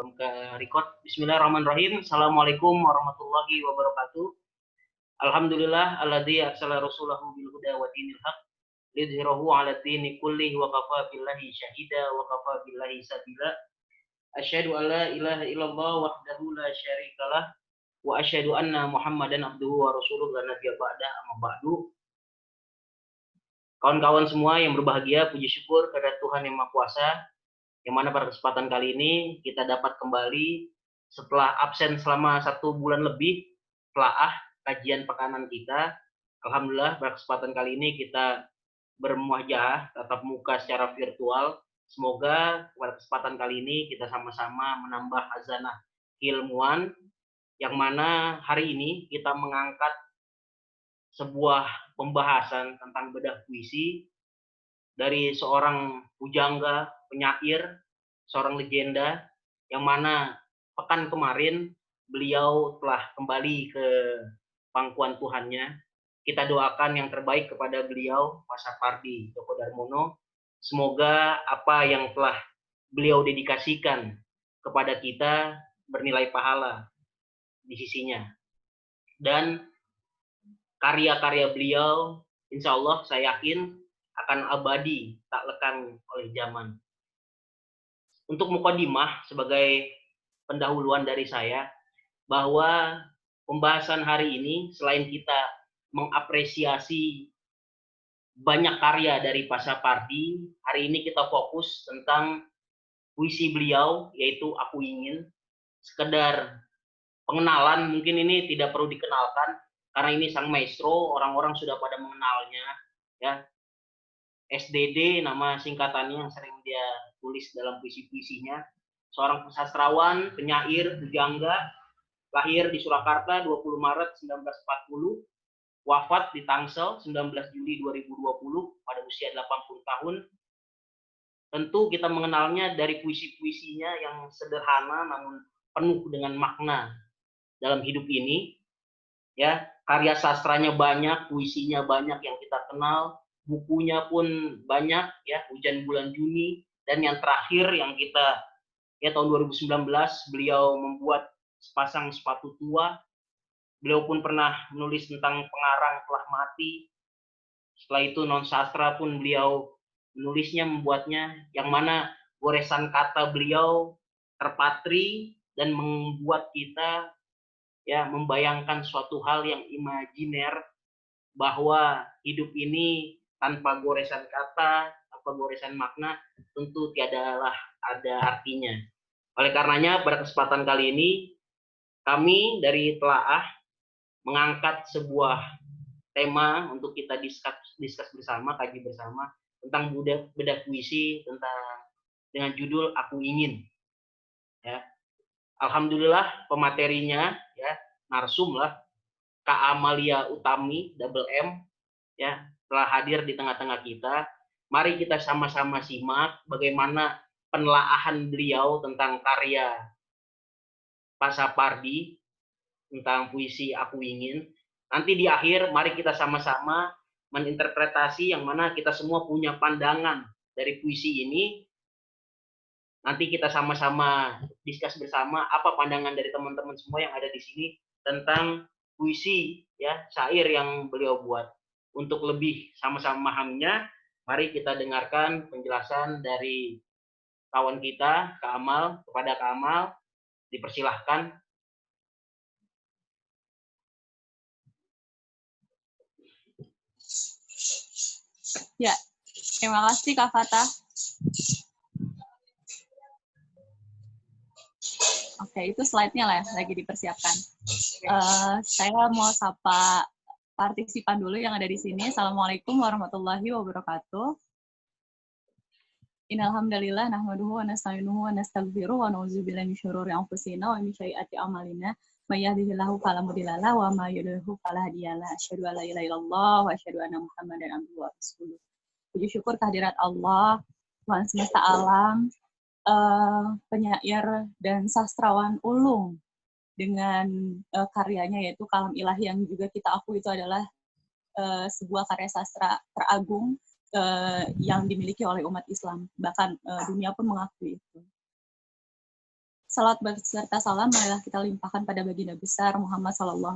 Record. Bismillahirrahmanirrahim. Assalamualaikum warahmatullahi wabarakatuh. Alhamdulillah alladzi arsala rasulahu bil huda wa dinil haq lidhhirahu 'ala dini kullihi wa kafa billahi syahida wa kafa billahi sabila. Asyhadu an la ilaha illallah wahdahu la syarikalah wa asyhadu anna Muhammadan abduhu wa rasuluhu la nabiyya ba'da amma ba'du. Kawan-kawan semua yang berbahagia, puji syukur kepada Tuhan Yang Maha Kuasa, yang mana pada kesempatan kali ini kita dapat kembali setelah absen selama 1 bulan lebih telaah kajian pekanan kita. Alhamdulillah pada kesempatan kali ini kita bermuajah tatap muka secara virtual. Semoga pada kesempatan kali ini kita sama-sama menambah hazanah keilmuan, yang mana hari ini kita mengangkat sebuah pembahasan tentang bedah puisi dari seorang pujangga, penyair, seorang legenda, yang mana pekan kemarin beliau telah kembali ke pangkuan Tuhannya. Kita doakan yang terbaik kepada beliau, Pak Sapardi Djoko Darmono. Semoga apa yang telah beliau dedikasikan kepada kita bernilai pahala di sisinya. Dan karya-karya beliau, insya Allah saya yakin akan abadi, tak lekang oleh zaman. Untuk mukadimah sebagai pendahuluan dari saya, bahwa pembahasan hari ini selain kita mengapresiasi banyak karya dari Pak Sapardi, hari ini kita fokus tentang puisi beliau, yaitu Aku Ingin. Sekedar pengenalan, mungkin ini tidak perlu dikenalkan, karena ini sang maestro, orang-orang sudah pada mengenalnya, ya. SDD nama singkatannya yang sering dia tulis dalam puisi-puisinya. Seorang sastrawan, penyair, pujangga, lahir di Surakarta 20 Maret 1940, wafat di Tangsel 19 Juli 2020 pada usia 80 tahun. Tentu kita mengenalnya dari puisi-puisinya yang sederhana namun penuh dengan makna dalam hidup ini. Ya, karya sastranya banyak, puisinya banyak yang kita kenal, bukunya pun banyak, ya, Hujan Bulan Juni, dan yang terakhir yang kita ya tahun 2019 beliau membuat Sepasang Sepatu Tua. Beliau pun pernah menulis tentang pengarang telah mati. Setelah itu non sastra pun beliau menulisnya, membuatnya, yang mana goresan kata beliau terpatri dan membuat kita ya membayangkan suatu hal yang imajiner, bahwa hidup ini tanpa goresan kata, tanpa goresan makna, tentu tiadalah ada artinya. Oleh karenanya pada kesempatan kali ini kami dari Telaah mengangkat sebuah tema untuk kita diskus bersama, kaji bersama tentang bedah puisi dengan judul Aku Ingin. Ya. Alhamdulillah pematerinya ya narsum lah Kak Amalia Utami double M ya telah hadir di tengah-tengah kita. Mari kita sama-sama simak bagaimana penelaahan beliau tentang karya Pak Sapardi tentang puisi Aku Ingin. Nanti di akhir mari kita sama-sama meninterpretasi, yang mana kita semua punya pandangan dari puisi ini. Nanti kita sama-sama diskus bersama apa pandangan dari teman-teman semua yang ada di sini tentang puisi ya syair yang beliau buat. Untuk lebih sama-sama memahaminya, mari kita dengarkan penjelasan dari kawan kita Kak Amal. Kepada Kak Amal dipersilahkan. Ya, terima kasih Kak Fatah. Oke, itu slide-nya lah lagi dipersiapkan. Saya mau sapa partisipan dulu yang ada di sini. Assalamualaikum warahmatullahi wabarakatuh. Innal hamdalillah nahmaduhu wa nasta'inuhu wa nastaghfiruh wa na'udzubillahi min syururi anfusina wa min sayyiati a'malina. May yahdihillahu fala mudhillalah wa may yudhlil fala hadiyalah. Asyhadu an la ilaha illallah wa asyhadu anna Muhammadan abduhu wa rasuluh. Puji syukur kehadirat Allah, Tuhan semesta alam, penyair dan sastrawan ulung dengan karyanya yaitu Kalam Ilahi, yang juga kita akui itu adalah sebuah karya sastra teragung yang dimiliki oleh umat Islam, bahkan dunia pun mengakui itu. Salat beserta salam marilah kita limpahkan pada baginda besar Muhammad SAW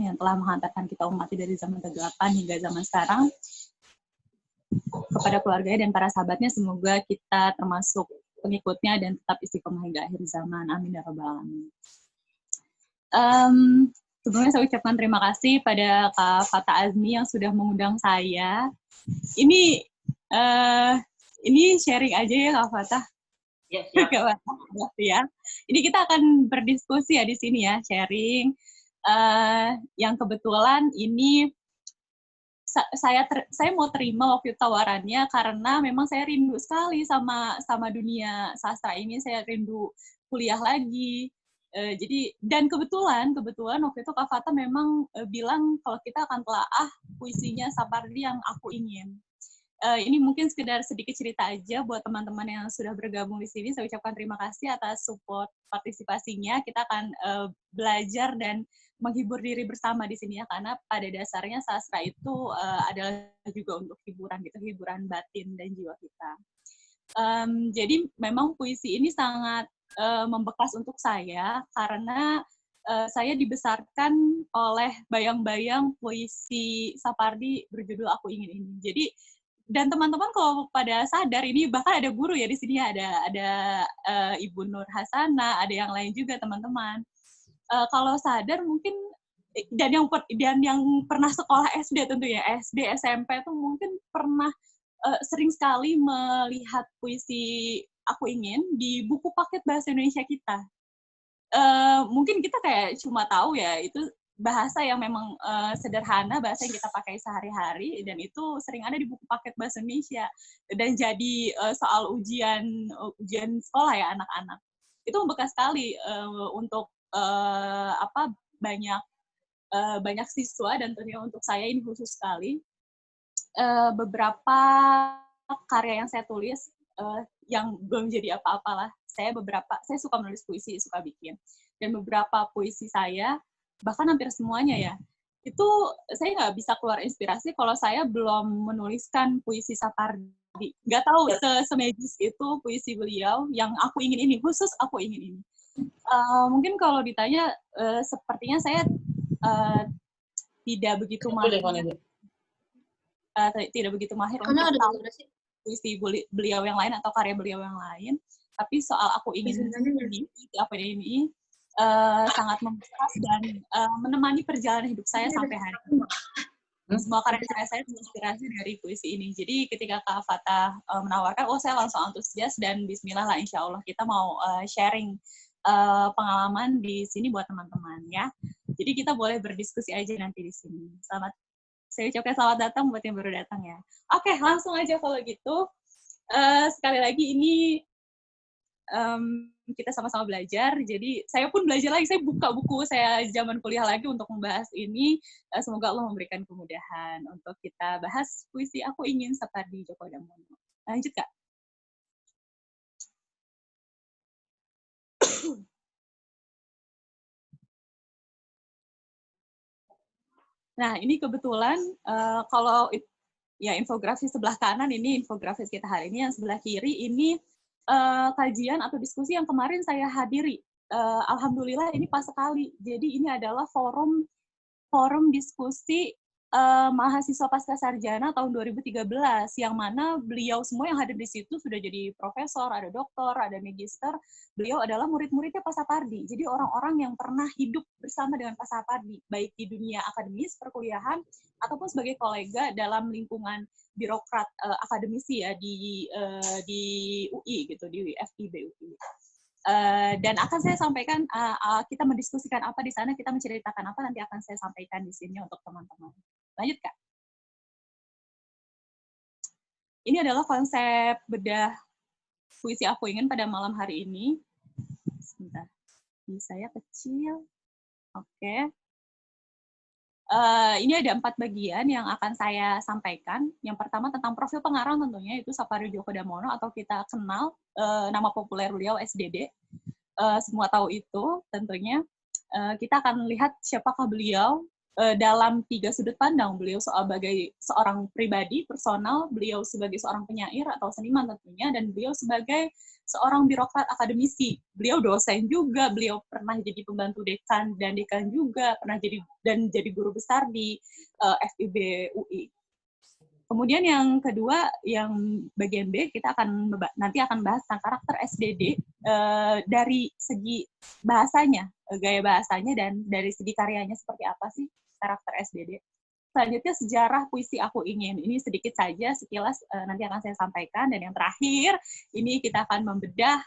yang telah menghantarkan kita umat dari zaman ke-8 hingga zaman sekarang, kepada keluarganya dan para sahabatnya. Semoga kita termasuk pengikutnya dan tetap istiqomah hingga akhir zaman. Amin ya rabbal alamin. Sebelumnya saya ucapkan terima kasih pada Kak Fata Azmi yang sudah mengundang saya. Ini sharing aja ya Kak Fata. Ya, siap. Ya. Ini kita akan berdiskusi ya di sini ya, sharing. Yang kebetulan ini saya mau terima waktu tawarannya karena memang saya rindu sekali sama dunia sastra ini. Saya rindu kuliah lagi. Jadi dan kebetulan waktu itu Kak Fata memang bilang kalau kita akan telaah puisinya Sapardi yang aku ingin. Ini mungkin sekedar sedikit cerita aja buat teman-teman yang sudah bergabung di sini. Saya ucapkan terima kasih atas support partisipasinya. Kita akan belajar dan menghibur diri bersama di sini ya, karena pada dasarnya sastra itu adalah juga untuk hiburan gitu, hiburan batin dan jiwa kita. Jadi memang puisi ini sangat membekas untuk saya karena saya dibesarkan oleh bayang-bayang puisi Sapardi berjudul Aku Ingin Ini. Jadi dan teman-teman kalau pada sadar ini bahkan ada guru ya di sini, ada Ibu Nur Hasana, ada yang lain juga teman-teman. Kalau sadar mungkin dan yang pernah sekolah SD tentunya, SD, SMP tuh mungkin pernah sering sekali melihat puisi Aku Ingin di buku paket bahasa Indonesia kita. Mungkin kita kayak cuma tahu ya itu bahasa yang memang sederhana, bahasa yang kita pakai sehari-hari, dan itu sering ada di buku paket bahasa Indonesia dan jadi soal ujian sekolah ya anak-anak. Itu membekas sekali untuk banyak siswa dan tentunya untuk saya ini khusus sekali. Beberapa karya yang saya tulis yang belum jadi apa-apalah. Saya suka menulis puisi, suka bikin. Dan beberapa puisi saya, bahkan hampir semuanya ya, itu saya nggak bisa keluar inspirasi kalau saya belum menuliskan puisi Sapardi. Nggak tahu semedis itu puisi beliau yang Aku Ingin Ini, khusus Aku Ingin Ini. Mungkin kalau ditanya, sepertinya saya tidak begitu mahir. Tidak begitu mahir untuk puisi beliau yang lain atau karya beliau yang lain, tapi soal Aku Ingin ini sangat membekas dan menemani perjalanan hidup saya sampai hari ini. Semua karya saya terinspirasi dari puisi ini. Jadi ketika Kak Fata menawarkan, saya langsung antusias dan bismillah lah, insya Allah kita mau sharing pengalaman di sini buat teman-teman ya. Jadi kita boleh berdiskusi aja nanti di sini. Saya ucapkan selamat datang buat yang baru datang ya. Oke, langsung aja kalau gitu. Sekali lagi ini kita sama-sama belajar. Jadi saya pun belajar lagi. Saya buka buku saya zaman kuliah lagi untuk membahas ini. Semoga Allah memberikan kemudahan untuk kita bahas puisi Aku Ingin Sapardi Djoko Damono. Lanjut, Kak. Nah, ini kebetulan kalau ya infografis sebelah kanan ini infografis kita hari ini, yang sebelah kiri ini kajian atau diskusi yang kemarin saya hadiri. Alhamdulillah ini pas sekali. Jadi ini adalah forum diskusi mahasiswa pasca sarjana tahun 2013, yang mana beliau semua yang hadir di situ sudah jadi profesor, ada doktor, ada magister. Beliau adalah murid-muridnya Pak Sapardi. Jadi orang-orang yang pernah hidup bersama dengan Pak Sapardi, baik di dunia akademis, perkuliahan, ataupun sebagai kolega dalam lingkungan birokrat akademisi ya di UI gitu, di FIB UI. Dan akan saya sampaikan, kita mendiskusikan apa di sana, kita menceritakan apa, nanti akan saya sampaikan di sini untuk teman-teman. Lanjut, Kak. Ini adalah konsep bedah puisi Aku Ingin pada malam hari ini. Sebentar, ini saya kecil. Oke. Ini ada 4 bagian yang akan saya sampaikan. Yang pertama tentang profil pengarang tentunya, itu Sapardi Djoko Damono, atau kita kenal nama populer beliau SDD. Semua tahu itu tentunya. Kita akan lihat siapakah beliau, dalam 3 sudut pandang. Beliau sebagai seorang pribadi, personal, beliau sebagai seorang penyair atau seniman tentunya, dan beliau sebagai seorang birokrat akademisi. Beliau dosen juga, beliau pernah jadi pembantu dekan dan dekan juga, pernah jadi guru besar di FIB UI. Kemudian yang kedua, yang bagian B, kita nanti akan bahas tentang karakter SDD dari segi bahasanya, gaya bahasanya, dan dari segi karyanya seperti apa sih karakter SDD. Selanjutnya sejarah puisi Aku Ingin. Ini sedikit saja, sekilas nanti akan saya sampaikan. Dan yang terakhir, ini kita akan membedah,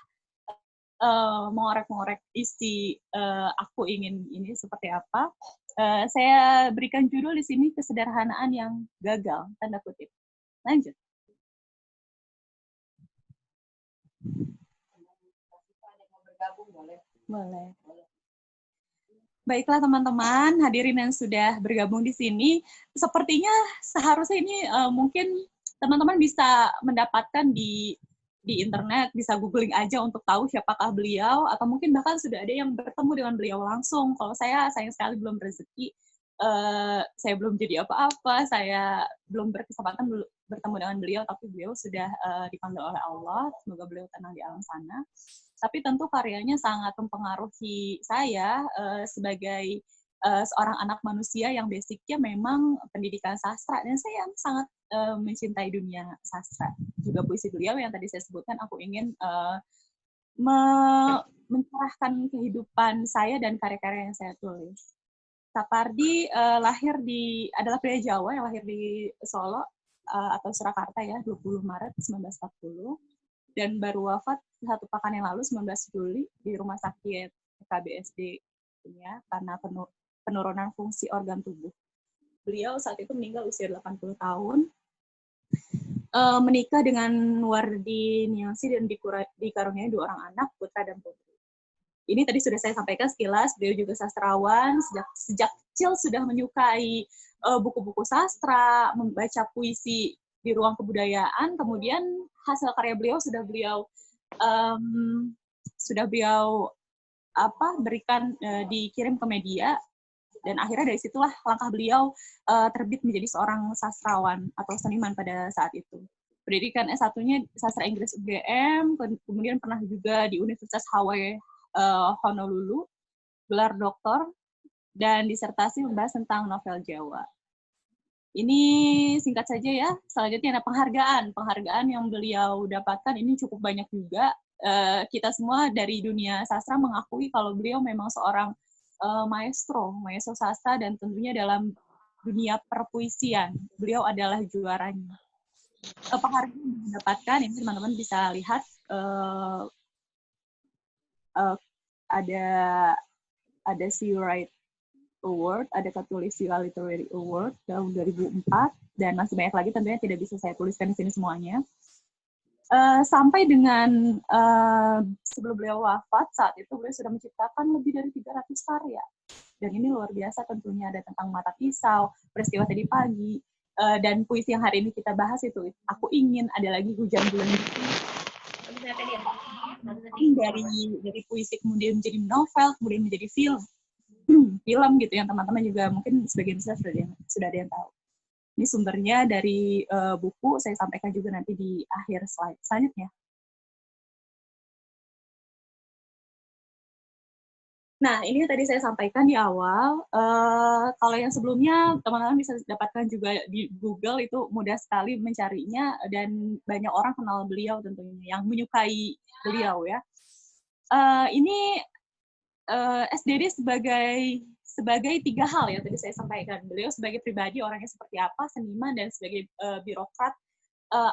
mengorek-ngorek isi Aku Ingin ini seperti apa. Saya berikan judul di sini kesederhanaan yang gagal, tanda kutip. Lanjut. Boleh. Baiklah teman-teman, hadirin yang sudah bergabung di sini, sepertinya seharusnya ini mungkin teman-teman bisa mendapatkan di internet, bisa googling aja untuk tahu siapakah beliau, atau mungkin bahkan sudah ada yang bertemu dengan beliau langsung. Kalau saya sayang sekali belum rezeki, saya belum jadi apa-apa, saya belum berkesempatan bertemu dengan beliau, tapi beliau sudah dipanggil oleh Allah, semoga beliau tenang di alam sana. Tapi tentu karyanya sangat mempengaruhi saya sebagai seorang anak manusia yang basicnya memang pendidikan sastra, dan saya sangat mencintai dunia sastra. Juga puisi beliau yang tadi saya sebutkan, Aku Ingin mencerahkan kehidupan saya dan karya-karya yang saya tulis. Sapardi adalah pria Jawa yang lahir di Solo atau Surakarta ya, 20 Maret 1940, dan baru wafat 1 pekan yang lalu, 19 Juli, di rumah sakit KBSD ya, karena penurunan fungsi organ tubuh. Beliau saat itu meninggal usia 80 tahun. Menikah dengan Wardi Ningsi dan dikaruniai 2 orang anak, putra dan putri. Ini tadi sudah saya sampaikan sekilas, beliau juga sastrawan, sejak kecil sudah menyukai buku-buku sastra, membaca puisi di ruang kebudayaan, kemudian hasil karya beliau sudah beliau berikan, dikirim ke media, dan akhirnya dari situlah langkah beliau terbit menjadi seorang sastrawan atau seniman pada saat itu. Pendidikan S1-nya sastra Inggris UGM, kemudian pernah juga di Universitas Hawaii Honolulu, gelar doktor, dan disertasi membahas tentang novel Jawa. Ini singkat saja ya. Selanjutnya ada penghargaan yang beliau dapatkan ini cukup banyak juga. Kita semua dari dunia sastra mengakui kalau beliau memang seorang maestro sastra, dan tentunya dalam dunia perpuisian beliau adalah juaranya. Penghargaan yang didapatkan ini teman-teman bisa lihat, ada Sea Right Award, ada Katulistiwa Literary Award tahun 2004, dan masih banyak lagi tentunya tidak bisa saya tuliskan di sini semuanya. Sampai dengan sebelum beliau wafat, saat itu beliau sudah menciptakan lebih dari 300 karya. Dan ini luar biasa tentunya, ada tentang Mata Pisau, Peristiwa Tadi Pagi, dan puisi yang hari ini kita bahas itu, Aku Ingin, ada lagi Hujan Bulan dari puisi kemudian menjadi novel, kemudian menjadi film gitu yang teman-teman juga mungkin sebagian besar sudah ada yang tahu. Ini sumbernya dari buku, saya sampaikan juga nanti di akhir slide selanjutnya. Nah, ini tadi saya sampaikan di awal. Kalau yang sebelumnya, teman-teman bisa dapatkan juga di Google, itu mudah sekali mencarinya, dan banyak orang kenal beliau tentunya, yang menyukai beliau ya. Ini SDD sebagai 3 hal ya tadi saya sampaikan. Beliau sebagai pribadi orangnya seperti apa, seniman, dan sebagai birokrat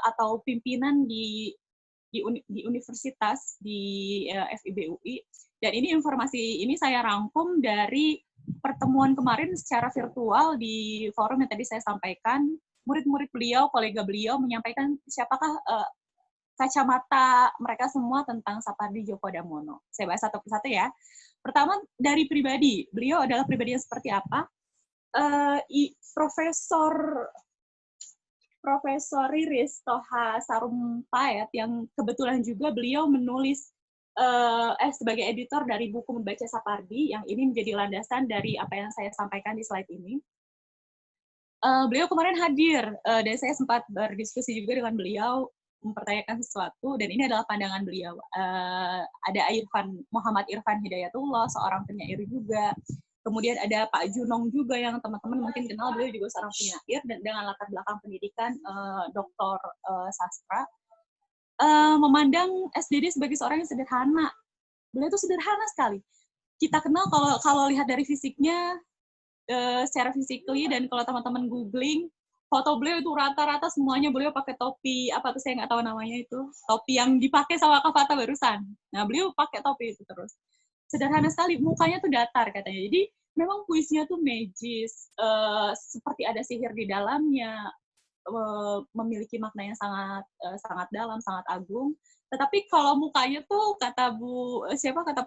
atau pimpinan di universitas di FIB UI. Dan ini informasi ini saya rangkum dari pertemuan kemarin secara virtual di forum yang tadi saya sampaikan. Murid-murid beliau, kolega beliau menyampaikan siapakah kacamata mereka semua tentang Sapardi Djoko Damono. Saya bahas satu persatu ya. Pertama, dari pribadi. Beliau adalah pribadi yang seperti apa? Profesor Riris Toha Sarumpayat, yang kebetulan juga beliau menulis sebagai editor dari buku Membaca Sapardi, yang ini menjadi landasan dari apa yang saya sampaikan di slide ini. Beliau kemarin hadir, dan saya sempat berdiskusi juga dengan beliau, mempertanyakan sesuatu, dan ini adalah pandangan beliau. Ada Muhammad Irfan Hidayatullah, seorang penyair juga. Kemudian ada Pak Junong juga, yang teman-teman mungkin kenal, beliau juga seorang penyair, dan dengan latar belakang pendidikan doktor sastra. Memandang SDD sebagai seorang yang sederhana. Beliau itu sederhana sekali. Kita kenal kalau lihat dari fisiknya, secara physically, dan kalau teman-teman googling foto beliau itu rata-rata semuanya beliau pakai topi, apa tuh saya nggak tahu namanya itu, topi yang dipakai sama Kak Fata barusan. Nah, beliau pakai topi itu terus. Sederhana sekali, mukanya tuh datar katanya. Jadi memang puisinya tuh magis, seperti ada sihir di dalamnya, memiliki makna yang sangat dalam, sangat agung. Tetapi kalau mukanya tuh kata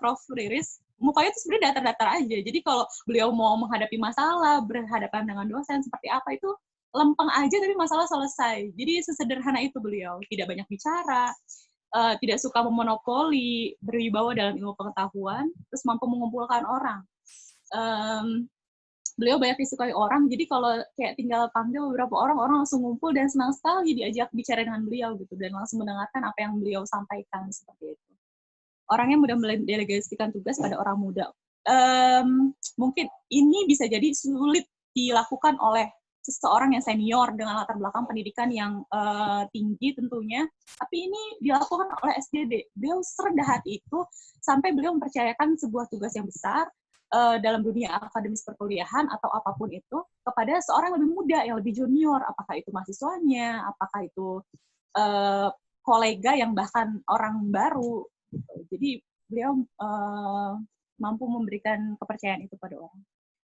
Prof Riris, mukanya tuh sebenarnya datar-datar aja. Jadi kalau beliau mau menghadapi masalah, berhadapan dengan dosen seperti apa, itu lempeng aja tapi masalah selesai. Jadi sesederhana itu beliau, tidak banyak bicara, tidak suka memonopoli, berwibawa dalam ilmu pengetahuan, terus mampu mengumpulkan orang. Beliau banyak disukai orang, jadi kalau kayak tinggal panggil beberapa orang langsung ngumpul dan senang sekali diajak bicara dengan beliau gitu, dan langsung mendengarkan apa yang beliau sampaikan seperti itu. Orangnya mudah mendelegasikan tugas pada orang muda. Mungkin ini bisa jadi sulit dilakukan oleh seseorang yang senior dengan latar belakang pendidikan yang tinggi tentunya, tapi ini dilakukan oleh SDD. Beliau serendah hati itu sampai beliau mempercayakan sebuah tugas yang besar dalam dunia akademis perkuliahan atau apapun itu kepada seorang yang lebih muda, yang lebih junior, apakah itu mahasiswanya, apakah itu kolega yang bahkan orang baru. Jadi beliau mampu memberikan kepercayaan itu pada orang.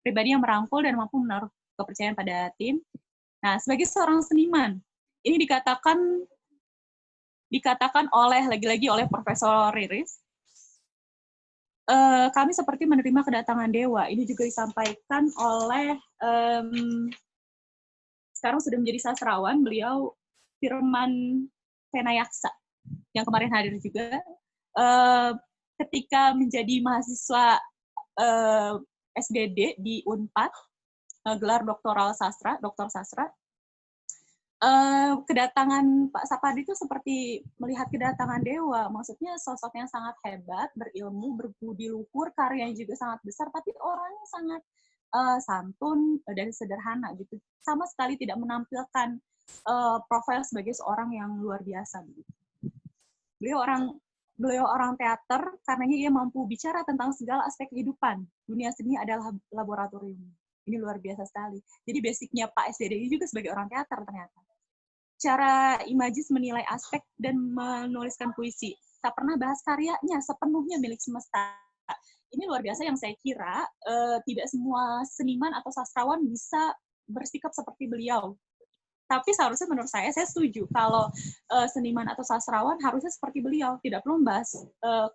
Pribadi yang merangkul dan mampu menaruh kepercayaan pada tim. Nah, sebagai seorang seniman, ini dikatakan lagi-lagi oleh Profesor Riris, kami seperti menerima kedatangan dewa. Ini juga disampaikan oleh sekarang sudah menjadi sastrawan, beliau Firman Senayaksa, yang kemarin hadir juga. Ketika menjadi mahasiswa SDD di Unpad, gelar doktor sastra, kedatangan Pak Sapardi itu seperti melihat kedatangan dewa. Maksudnya sosok yang sangat hebat, berilmu, berbudi luhur, karyanya juga sangat besar, tapi orangnya sangat santun dan sederhana gitu. Sama sekali tidak menampilkan profil sebagai seorang yang luar biasa gitu. Beliau orang teater, karenanya ia mampu bicara tentang segala aspek kehidupan. Dunia seni adalah laboratorium. Ini luar biasa sekali. Jadi basicnya Pak SDD ini juga sebagai orang teater ternyata. Cara Imajis menilai aspek dan menuliskan puisi. Tak pernah bahas karyanya, sepenuhnya milik semesta. Ini luar biasa yang saya kira tidak semua seniman atau sastrawan bisa bersikap seperti beliau. Tapi seharusnya menurut saya setuju kalau seniman atau sastrawan harusnya seperti beliau, tidak perlu membahas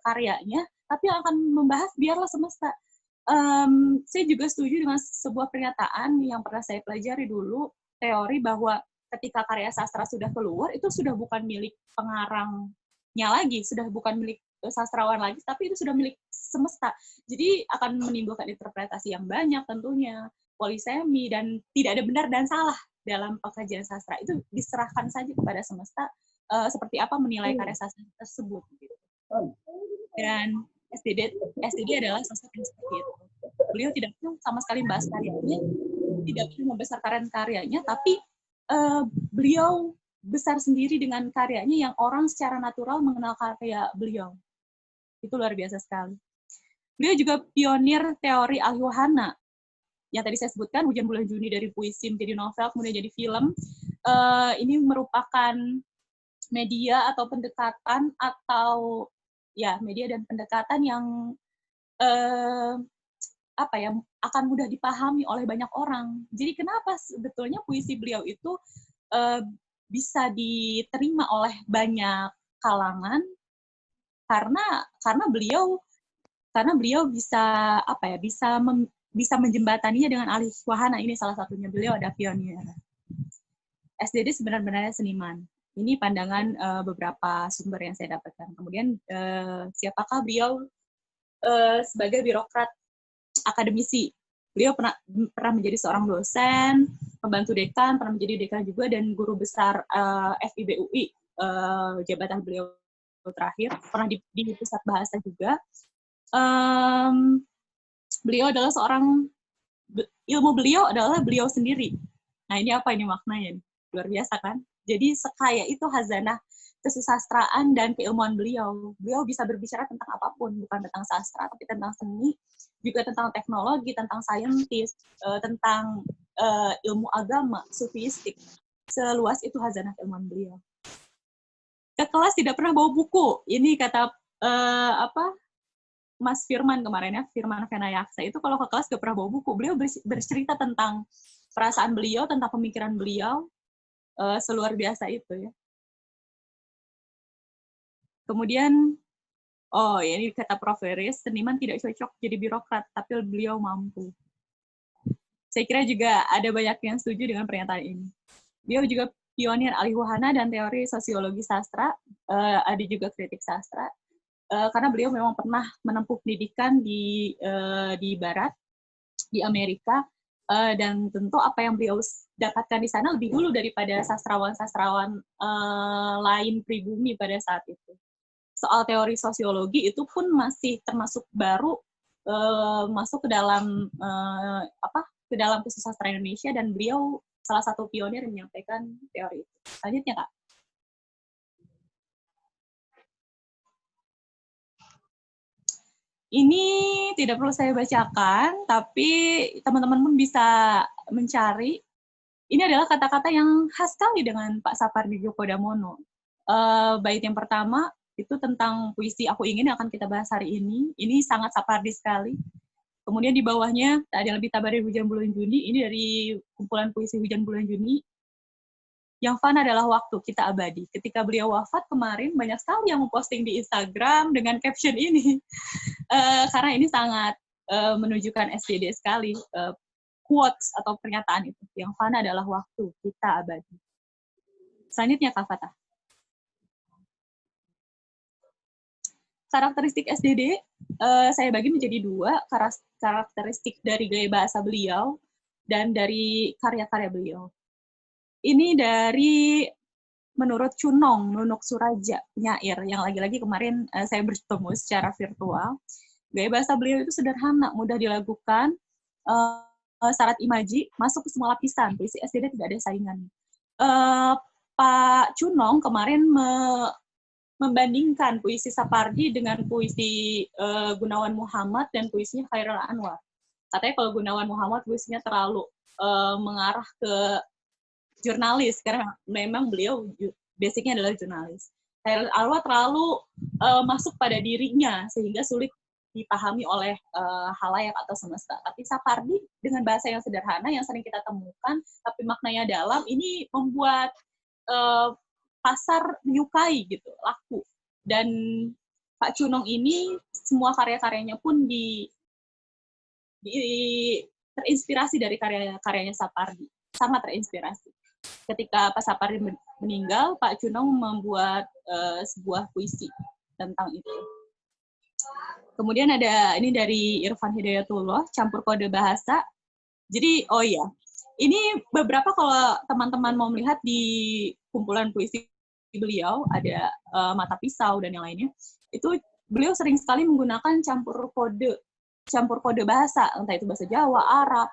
karyanya, tapi akan membahas biarlah semesta. Saya juga setuju dengan sebuah pernyataan yang pernah saya pelajari dulu, teori bahwa ketika karya sastra sudah keluar, itu sudah bukan milik pengarangnya lagi, sudah bukan milik sastrawan lagi, tapi itu sudah milik semesta. Jadi akan menimbulkan interpretasi yang banyak tentunya, polisemi, dan tidak ada benar dan salah dalam pengkajian sastra. Itu diserahkan saja kepada semesta, seperti apa menilai karya sastra tersebut. Gitu. Dan SDD adalah sosok yang seperti itu. Beliau tidak perlu sama sekali membahas karyanya, tidak perlu membesarkan karyanya, tapi beliau besar sendiri dengan karyanya yang orang secara natural mengenal karya beliau. Itu luar biasa sekali. Beliau juga pionir teori al-wahana. Yang tadi saya sebutkan, Hujan Bulan Juni dari puisi menjadi novel, kemudian jadi film. Ini merupakan media atau pendekatan media dan pendekatan yang akan mudah dipahami oleh banyak orang. Jadi kenapa sebetulnya puisi beliau itu bisa diterima oleh banyak kalangan? Karena beliau bisa menjembataninya dengan alih wahana. Ini salah satunya, beliau ada pionir. SDD sebenarnya seniman Ini pandangan beberapa sumber yang saya dapatkan. Kemudian siapakah beliau sebagai birokrat akademisi? Beliau pernah menjadi seorang dosen, pembantu dekan, pernah menjadi dekan juga, dan guru besar FIB UI, jabatan beliau terakhir, pernah di pusat bahasa juga. Beliau adalah ilmu beliau adalah beliau sendiri. Nah, ini apa ini maknanya? Luar biasa kan? Jadi sekaya itu hazanah kesusastraan dan keilmuan beliau. Beliau bisa berbicara tentang apapun, bukan tentang sastra, tapi tentang seni, juga tentang teknologi, tentang saintis, tentang ilmu agama, sufistik. Seluas itu hazanah keilmuan beliau. Ke kelas tidak pernah bawa buku. Ini kata Mas Firman kemarin ya, Firman Venayaksa, itu kalau ke kelas gak pernah bawa buku. Beliau bercerita tentang perasaan beliau, tentang pemikiran beliau, seluar biasa itu ya. Kemudian, ini kata Prof. Veris, seniman tidak cocok jadi birokrat, tapi beliau mampu. Saya kira juga ada banyak yang setuju dengan pernyataan ini. Beliau juga pionir alih wahana dan teori sosiologi sastra, ada juga kritik sastra, karena beliau memang pernah menempuh pendidikan di Barat, di Amerika, dan tentu apa yang beliau dapatkan di sana lebih dulu daripada sastrawan-sastrawan lain pribumi pada saat itu. Soal teori sosiologi itu pun masih termasuk baru masuk ke dalam ke dalam kesastra Indonesia, dan beliau salah satu pionir yang menyampaikan teori itu. Selanjutnya, Kak. Ini tidak perlu saya bacakan, tapi teman-teman pun bisa mencari. Ini adalah kata-kata yang khas sekali dengan Pak Sapardi Djoko Damono. Bait yang pertama itu tentang puisi Aku Ingin yang akan kita bahas hari ini. Ini sangat Sapardi sekali. Kemudian di bawahnya, tak ada lebih tabari hujan bulan Juni. Ini dari kumpulan puisi Hujan Bulan Juni. Yang fana adalah waktu, kita abadi. Ketika beliau wafat kemarin, banyak sekali yang memposting di Instagram dengan caption ini. Karena ini sangat menunjukkan SDD sekali. Quotes atau pernyataan itu. Yang fana adalah waktu, kita abadi. Selanjutnya, Kak Fatah. Karakteristik SDD, saya bagi menjadi dua, karakteristik dari gaya bahasa beliau dan dari karya-karya beliau. Ini dari menurut Cunong, Nunuk Suraja, penyair, yang lagi-lagi kemarin saya bertemu secara virtual. Gaya bahasa beliau itu sederhana, mudah dilakukan, syarat imaji, masuk ke semua lapisan, puisi SDD tidak ada saingan. Pak Cunong kemarin membandingkan puisi Sapardi dengan puisi Gunawan Muhammad dan puisinya Khairul Anwar. Katanya kalau Gunawan Muhammad puisinya terlalu mengarah ke jurnalis, karena memang beliau basicnya adalah jurnalis. Khairul Anwar terlalu masuk pada dirinya, sehingga sulit dipahami oleh halayak atau semesta. Tapi Sapardi dengan bahasa yang sederhana, yang sering kita temukan, tapi maknanya dalam, ini membuat pasar menyukai gitu, laku. Dan Pak Cunong ini semua karya-karyanya pun terinspirasi dari karya-karyanya Sapardi, sangat terinspirasi. Ketika Pak Sapardi meninggal, Pak Cunong membuat sebuah puisi tentang itu. Kemudian ada ini dari Irfan Hidayatullah, Campur Kode Bahasa. Jadi, ini beberapa kalau teman-teman mau melihat di kumpulan puisi beliau, ada Mata Pisau dan yang lainnya, itu beliau sering sekali menggunakan campur kode bahasa, entah itu bahasa Jawa, Arab,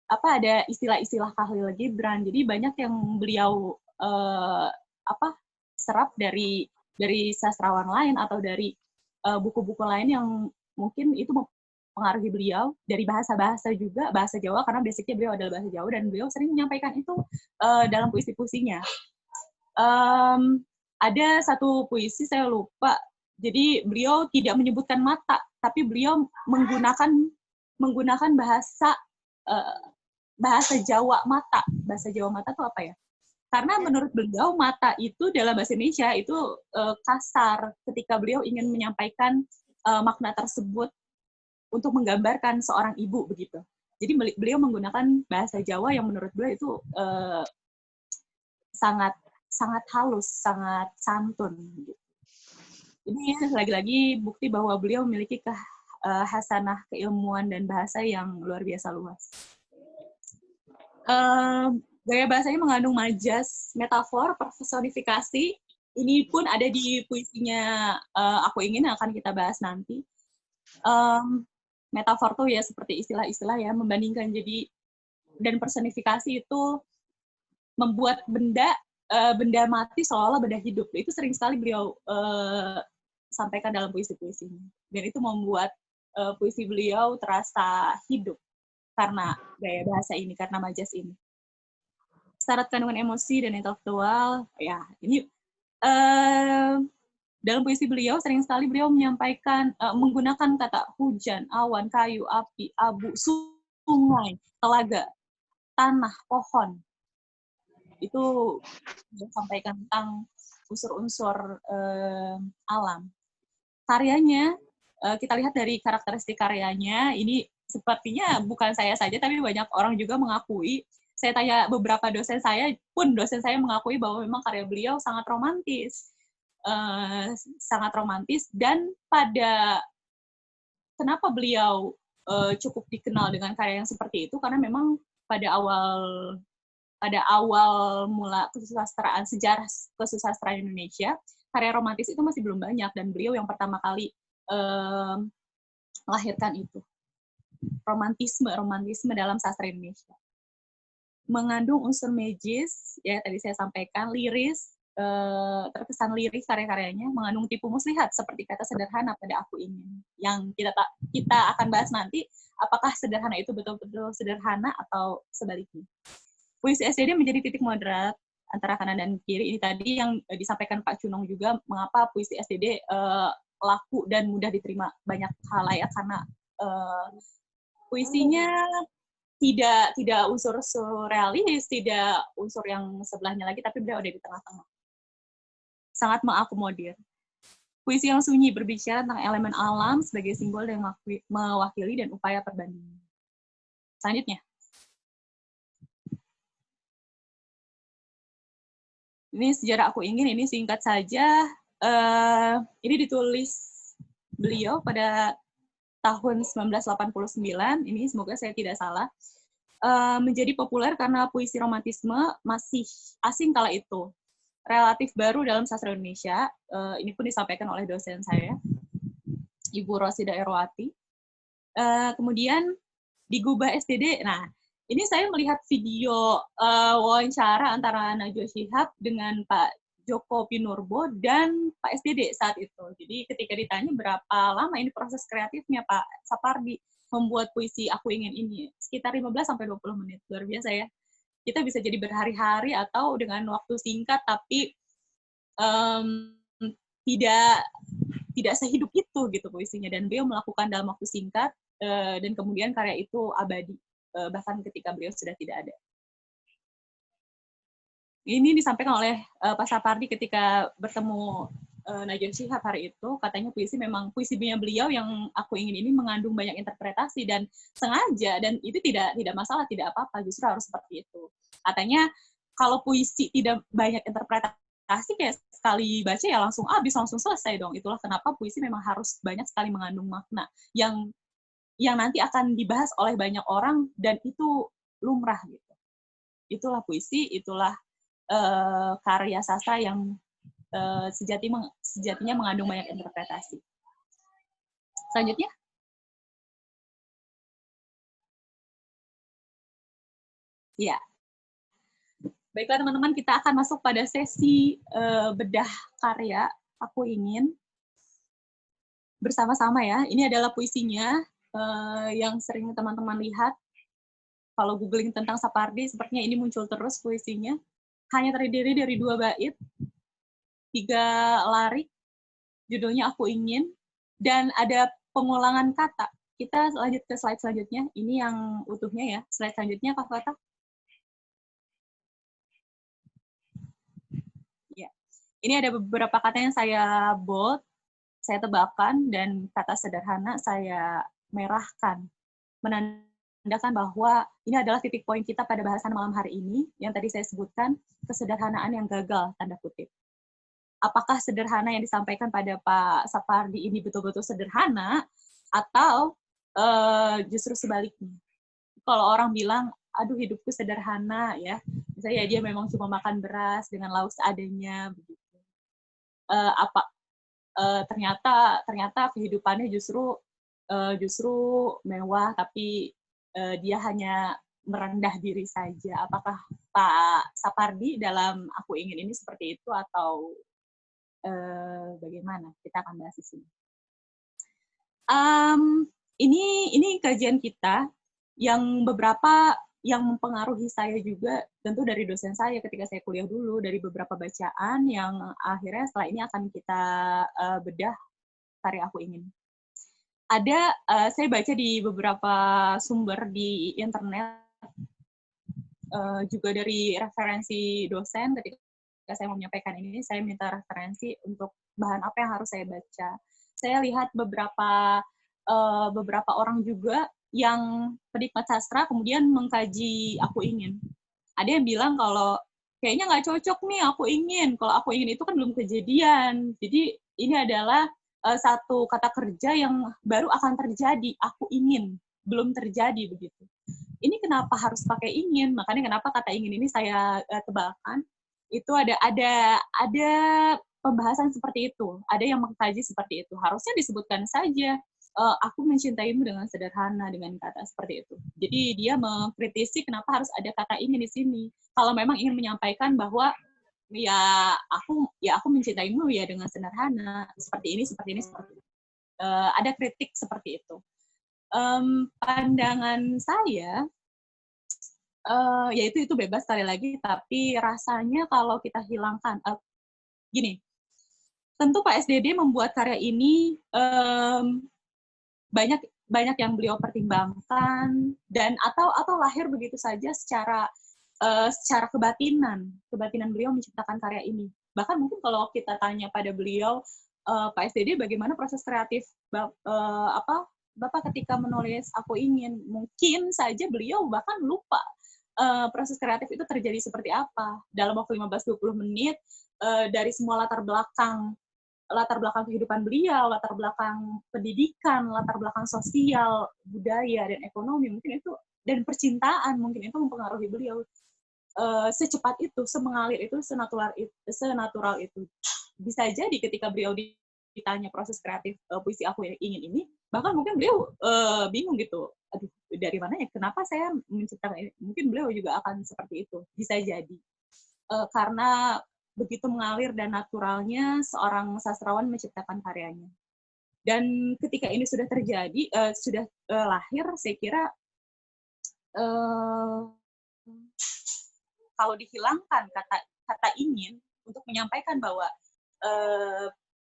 ada istilah-istilah Khalil Gibran. Jadi banyak yang beliau serap dari sastrawan lain atau dari buku-buku lain yang mungkin itu mempengaruhi beliau, dari bahasa-bahasa juga, bahasa Jawa, karena basicnya beliau adalah bahasa Jawa, dan beliau sering menyampaikan itu dalam puisi-puisinya. Ada satu puisi, saya lupa, jadi beliau tidak menyebutkan mata, tapi beliau menggunakan bahasa Jawa mata. Bahasa Jawa mata itu apa ya? Karena menurut beliau mata itu dalam bahasa Indonesia itu kasar ketika beliau ingin menyampaikan makna tersebut untuk menggambarkan seorang ibu begitu. Jadi beliau menggunakan bahasa Jawa yang menurut beliau itu sangat sangat halus, sangat santun. Gitu. Ini lagi-lagi bukti bahwa beliau memiliki hasanah keilmuan dan bahasa yang luar biasa luas. Gaya bahasanya mengandung majas, metafor, personifikasi. Ini pun ada di puisinya Aku Ingin yang akan kita bahas nanti. Metafor tuh ya seperti istilah-istilah ya, membandingkan jadi, dan personifikasi itu membuat benda mati seolah-olah benda hidup. Itu sering sekali beliau sampaikan dalam puisi-puisinya. Dan itu membuat puisi beliau terasa hidup karena gaya bahasa ini, karena majas ini. Syarat kandungan emosi dan intelektual, ya ini dalam puisi beliau sering sekali beliau menyampaikan menggunakan kata hujan, awan, kayu, api, abu, sungai, telaga, tanah, pohon. Itu dia sampaikan tentang unsur-unsur alam. Karyanya, kita lihat dari karakteristik karyanya, ini sepertinya bukan saya saja, tapi banyak orang juga mengakui. Saya tanya beberapa dosen saya mengakui bahwa memang karya beliau sangat romantis. Dan kenapa beliau cukup dikenal dengan karya yang seperti itu, karena memang pada awal mula sejarah kesusastraan Indonesia, karya romantis itu masih belum banyak, dan beliau yang pertama kali melahirkan itu. Romantisme dalam sastra Indonesia. Mengandung unsur magis, ya tadi saya sampaikan, liris, terkesan liris karya-karyanya, mengandung tipu muslihat seperti kata sederhana pada Aku Ingin. Yang kita akan bahas nanti, apakah sederhana itu betul-betul sederhana atau sebaliknya. Puisi SDD menjadi titik moderat antara kanan dan kiri. Ini tadi yang disampaikan Pak Cunong juga, mengapa puisi SDD laku dan mudah diterima banyak khalayak, karena puisinya tidak unsur surrealis, tidak unsur yang sebelahnya lagi, tapi beliau ada di tengah-tengah. Sangat mengakomodir. Puisi yang sunyi berbicara tentang elemen alam sebagai simbol yang mewakili dan upaya perbandingan. Selanjutnya. Ini sejarah Aku Ingin, ini singkat saja. Ini ditulis beliau pada tahun 1989, ini semoga saya tidak salah. Menjadi populer karena puisi romantisme masih asing kala itu. Relatif baru dalam sastra Indonesia. Ini pun disampaikan oleh dosen saya, Ibu Rosida Erwati. Kemudian digubah SDD. Nah, ini saya melihat video wawancara antara Najwa Shihab dengan Pak Joko Pinurbo dan Pak SDD saat itu. Jadi ketika ditanya berapa lama ini proses kreatifnya Pak Sapardi membuat puisi Aku Ingin ini, sekitar 15-20 menit. Luar biasa ya. Kita bisa jadi berhari-hari atau dengan waktu singkat, tapi tidak sehidup itu gitu puisinya. Dan beliau melakukan dalam waktu singkat, dan kemudian karya itu abadi, bahkan ketika beliau sudah tidak ada. Ini disampaikan oleh Pak Sapardi ketika bertemu Najwa Shihab hari itu, katanya puisinya beliau yang Aku Ingin ini mengandung banyak interpretasi dan sengaja, dan itu tidak masalah, tidak apa-apa, justru harus seperti itu. Katanya kalau puisi tidak banyak interpretasi, kayak sekali baca ya langsung habis, langsung selesai dong. Itulah kenapa puisi memang harus banyak sekali mengandung makna yang nanti akan dibahas oleh banyak orang, dan itu lumrah gitu. Itulah puisi, itulah karya sastra yang sejatinya mengandung banyak interpretasi. Selanjutnya. Ya. Baiklah teman-teman, kita akan masuk pada sesi bedah karya Aku Ingin. Bersama-sama ya. Ini adalah puisinya yang sering teman-teman lihat. Kalau googling tentang Sapardi, sepertinya ini muncul terus puisinya. Hanya terdiri dari 2 bait, 3 larik, judulnya Aku Ingin, dan ada pengulangan kata. Kita lanjut ke slide selanjutnya. Ini yang utuhnya ya. Slide selanjutnya, Kak Fata. Ya. Ini ada beberapa kata yang saya bold, saya tebalkan, dan kata sederhana saya merahkan, menandakan menandakan bahwa ini adalah titik poin kita pada bahasan malam hari ini, yang tadi saya sebutkan, kesederhanaan yang gagal, tanda kutip. Apakah sederhana yang disampaikan pada Pak Sapardi ini betul-betul sederhana, atau justru sebaliknya? Kalau orang bilang, aduh hidupku sederhana ya, misalnya dia memang cuma makan beras dengan lauk seadanya, begitu. Ternyata kehidupannya justru mewah, tapi dia hanya merendah diri saja. Apakah Pak Sapardi dalam Aku Ingin ini seperti itu, atau bagaimana? Kita akan bahas di sini. Ini kajian kita yang beberapa yang mempengaruhi saya juga, tentu dari dosen saya ketika saya kuliah dulu, dari beberapa bacaan yang akhirnya setelah ini akan kita bedah karya Aku Ingin. Saya baca di beberapa sumber di internet, juga dari referensi dosen ketika saya mau menyampaikan ini, saya minta referensi untuk bahan apa yang harus saya baca. Saya lihat beberapa orang juga yang penikmat sastra kemudian mengkaji Aku Ingin. Ada yang bilang kalau kayaknya nggak cocok nih Aku Ingin. Kalau Aku Ingin itu kan belum kejadian. Jadi ini adalah satu kata kerja yang baru akan terjadi. Aku ingin, belum terjadi begitu. Ini kenapa harus pakai ingin? Makanya kenapa kata ingin ini saya tebalkan. Itu ada pembahasan seperti itu. Ada yang mengkaji seperti itu. Harusnya disebutkan saja. Aku mencintaimu dengan sederhana, dengan kata seperti itu. Jadi dia mengkritisi kenapa harus ada kata ingin di sini. Kalau memang ingin menyampaikan bahwa ya aku mencintaimu ya dengan sederhana, seperti ini. Ada kritik seperti itu. Pandangan saya, ya itu bebas sekali lagi, tapi rasanya kalau kita hilangkan, gini, tentu Pak SDD membuat karya ini banyak yang beliau pertimbangkan, dan atau lahir begitu saja secara kebatinan beliau menciptakan karya ini. Bahkan mungkin kalau kita tanya pada beliau, Pak SDD bagaimana proses kreatif Bapak ketika menulis Aku Ingin, mungkin saja beliau bahkan lupa proses kreatif itu terjadi seperti apa dalam waktu 15-20 menit, dari semua latar belakang kehidupan beliau, latar belakang pendidikan, latar belakang sosial, budaya, dan ekonomi, mungkin itu, dan percintaan, mungkin itu mempengaruhi beliau secepat itu, semengalir itu, senatural itu. Bisa jadi ketika beliau ditanya proses kreatif puisi Aku Ingin ini, bahkan mungkin beliau bingung gitu, aduh dari mana ya, kenapa saya menciptakan ini? Mungkin beliau juga akan seperti itu, bisa jadi. Karena begitu mengalir dan naturalnya seorang sastrawan menciptakan karyanya. Dan ketika ini sudah terjadi, sudah lahir, saya kira kalau dihilangkan kata ingin untuk menyampaikan bahwa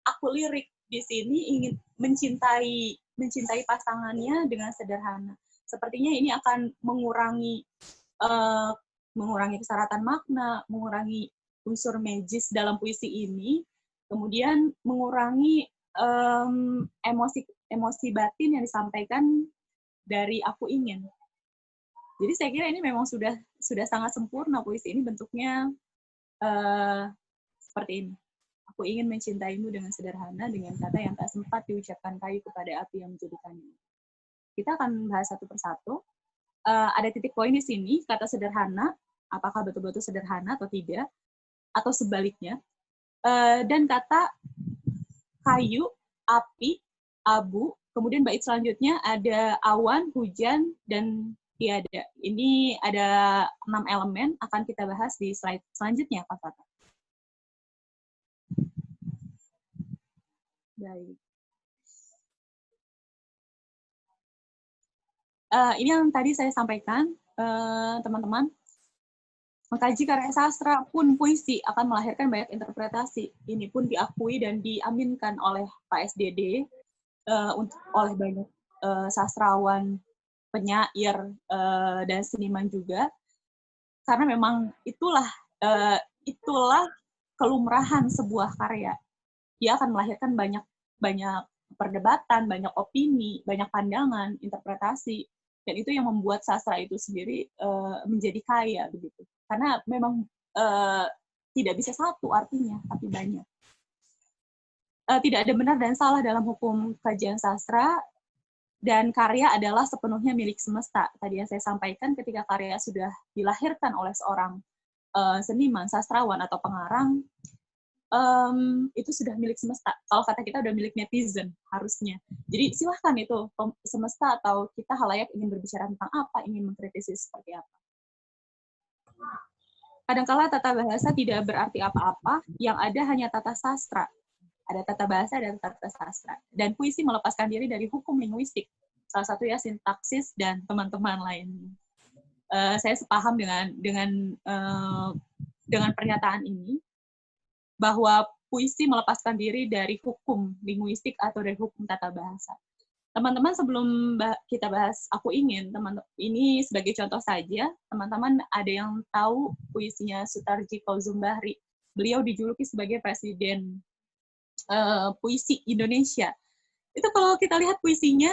aku lirik di sini ingin mencintai pasangannya dengan sederhana. Sepertinya ini akan mengurangi kesaratan makna, mengurangi unsur magis dalam puisi ini, kemudian mengurangi emosi batin yang disampaikan dari Aku Ingin. Jadi saya kira ini memang sudah sangat sempurna puisi ini, bentuknya seperti ini. Aku ingin mencintaimu dengan sederhana, dengan kata yang tak sempat diucapkan kayu kepada api yang menjadikannya. Kita akan bahas satu persatu. Ada titik poin di sini, kata sederhana, apakah betul-betul sederhana atau tidak, atau sebaliknya, dan kata kayu, api, abu, kemudian bait selanjutnya ada awan, hujan, dan tiada. Ini ada 6 elemen, akan kita bahas di slide selanjutnya, Pak Fata. Baik. Ini yang tadi saya sampaikan, teman-teman. Mengkaji karya sastra pun puisi akan melahirkan banyak interpretasi. Ini pun diakui dan diaminkan oleh Pak SDD, oleh banyak sastrawan, penyair, dan seniman juga. Karena memang itulah kelumrahan sebuah karya. Dia akan melahirkan banyak perdebatan, banyak opini, banyak pandangan, interpretasi. Dan itu yang membuat sastra itu sendiri menjadi kaya begitu. Karena memang tidak bisa satu artinya, tapi banyak. Tidak ada benar dan salah dalam hukum kajian sastra, dan karya adalah sepenuhnya milik semesta. Tadi yang saya sampaikan, ketika karya sudah dilahirkan oleh seorang seniman, sastrawan, atau pengarang, itu sudah milik semesta. Kalau kata kita udah milik netizen, harusnya. Jadi silahkan itu, semesta atau kita halayak ingin berbicara tentang apa, ingin mengkritisi seperti apa. Kadangkala tata bahasa tidak berarti apa-apa, yang ada hanya tata sastra. Ada tata bahasa dan tata sastra. Dan puisi melepaskan diri dari hukum linguistik. Salah satu ya sintaksis dan teman-teman lainnya. Saya sepaham dengan pernyataan ini, bahwa puisi melepaskan diri dari hukum linguistik atau dari hukum tata bahasa. Teman-teman, sebelum kita bahas Aku Ingin, ini sebagai contoh saja, teman-teman ada yang tahu puisinya Sutarji Kauzum Bahri. Beliau dijuluki sebagai presiden puisi Indonesia. Itu kalau kita lihat puisinya,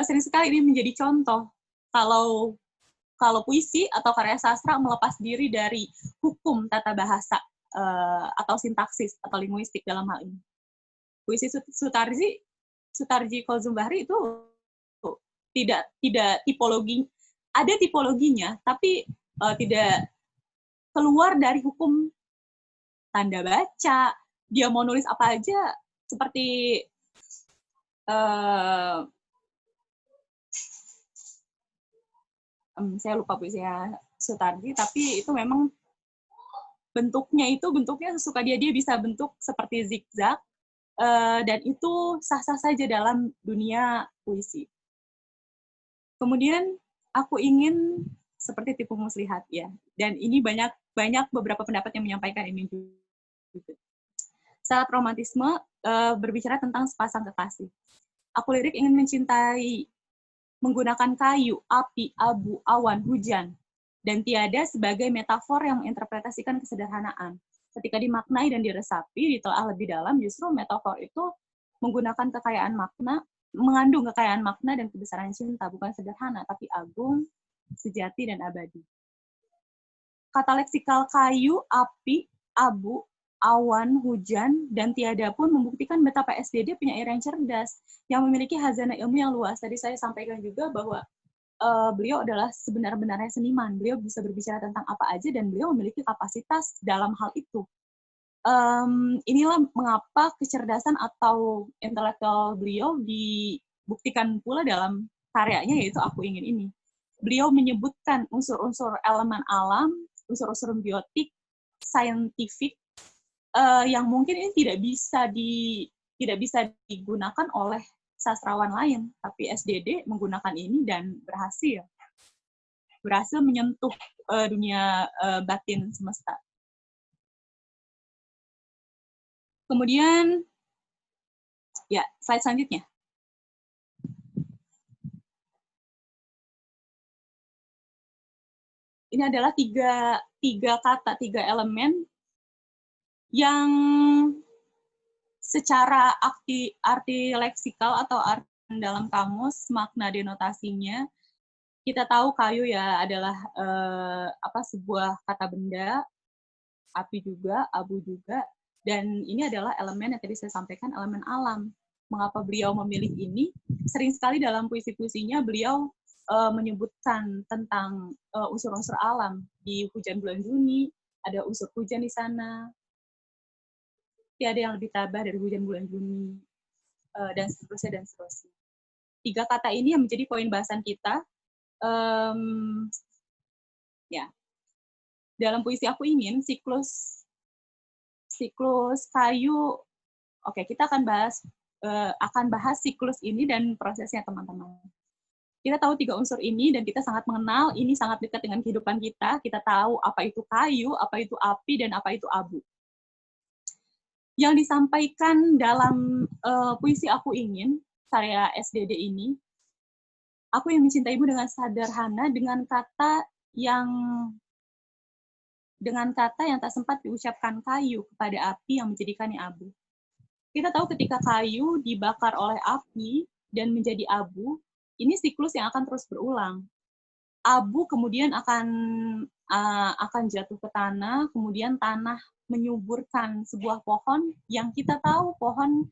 sering sekali ini menjadi contoh kalau puisi atau karya sastra melepas diri dari hukum tata bahasa atau sintaksis atau linguistik dalam hal ini. Puisi Sutarji Kauzum Bahri itu tidak tipologi, ada tipologinya, tapi tidak keluar dari hukum tanda baca. Dia mau nulis apa aja, seperti saya lupa puisinya Sutarji, tapi itu memang bentuknya sesuka dia bisa bentuk seperti zigzag, dan itu sah-sah saja dalam dunia puisi. Kemudian Aku Ingin seperti Tipu Muslihat ya, dan ini banyak beberapa pendapat yang menyampaikan ini juga. Syarat romantisme berbicara tentang sepasang kekasih. Aku lirik ingin mencintai menggunakan kayu, api, abu, awan, hujan, dan tiada sebagai metafor yang menginterpretasikan kesederhanaan. Ketika dimaknai dan diresapi, ditelaah lebih dalam, justru metafor itu menggunakan kekayaan makna, mengandung kekayaan makna dan kebesaran cinta, bukan sederhana, tapi agung, sejati, dan abadi. Kata leksikal kayu, api, abu, awan, hujan, dan tiada pun membuktikan betapa SDD penyair yang cerdas, yang memiliki khazanah ilmu yang luas. Tadi saya sampaikan juga bahwa beliau adalah sebenar-benarnya seniman. Beliau bisa berbicara tentang apa aja dan beliau memiliki kapasitas dalam hal itu. Inilah mengapa kecerdasan atau intelektual beliau dibuktikan pula dalam karyanya, yaitu Aku Ingin ini. Beliau menyebutkan unsur-unsur elemen alam, unsur-unsur biotik, saintifik, yang mungkin ini tidak bisa digunakan oleh sastrawan lain, tapi SDD menggunakan ini dan berhasil menyentuh dunia batin semesta. Kemudian, ya, slide selanjutnya. Ini adalah tiga kata, tiga elemen yang secara arti leksikal atau arti dalam kamus, makna denotasinya, kita tahu kayu ya adalah sebuah kata benda, api juga, abu juga, dan ini adalah elemen yang tadi saya sampaikan, elemen alam. Mengapa beliau memilih ini? Sering sekali dalam puisi-puisinya beliau menyebutkan tentang unsur-unsur alam. Di Hujan Bulan Juni, ada unsur hujan di sana. Tiada yang lebih tabah dari hujan bulan Juni, dan seterusnya. Tiga kata ini yang menjadi poin bahasan kita. Ya, dalam puisi Aku Ingin, siklus kayu. Oke, kita akan bahas siklus ini dan prosesnya, teman-teman. Kita tahu tiga unsur ini dan kita sangat mengenal, ini sangat dekat dengan kehidupan kita. Kita tahu apa itu kayu, apa itu api, dan apa itu abu. Yang disampaikan dalam puisi Aku Ingin, karya SDD ini, aku yang mencintaimu dengan sederhana, dengan kata yang tak sempat diucapkan kayu kepada api yang menjadikannya abu. Kita tahu ketika kayu dibakar oleh api dan menjadi abu, ini siklus yang akan terus berulang. Abu kemudian akan jatuh ke tanah, kemudian tanah menyuburkan sebuah pohon yang kita tahu pohon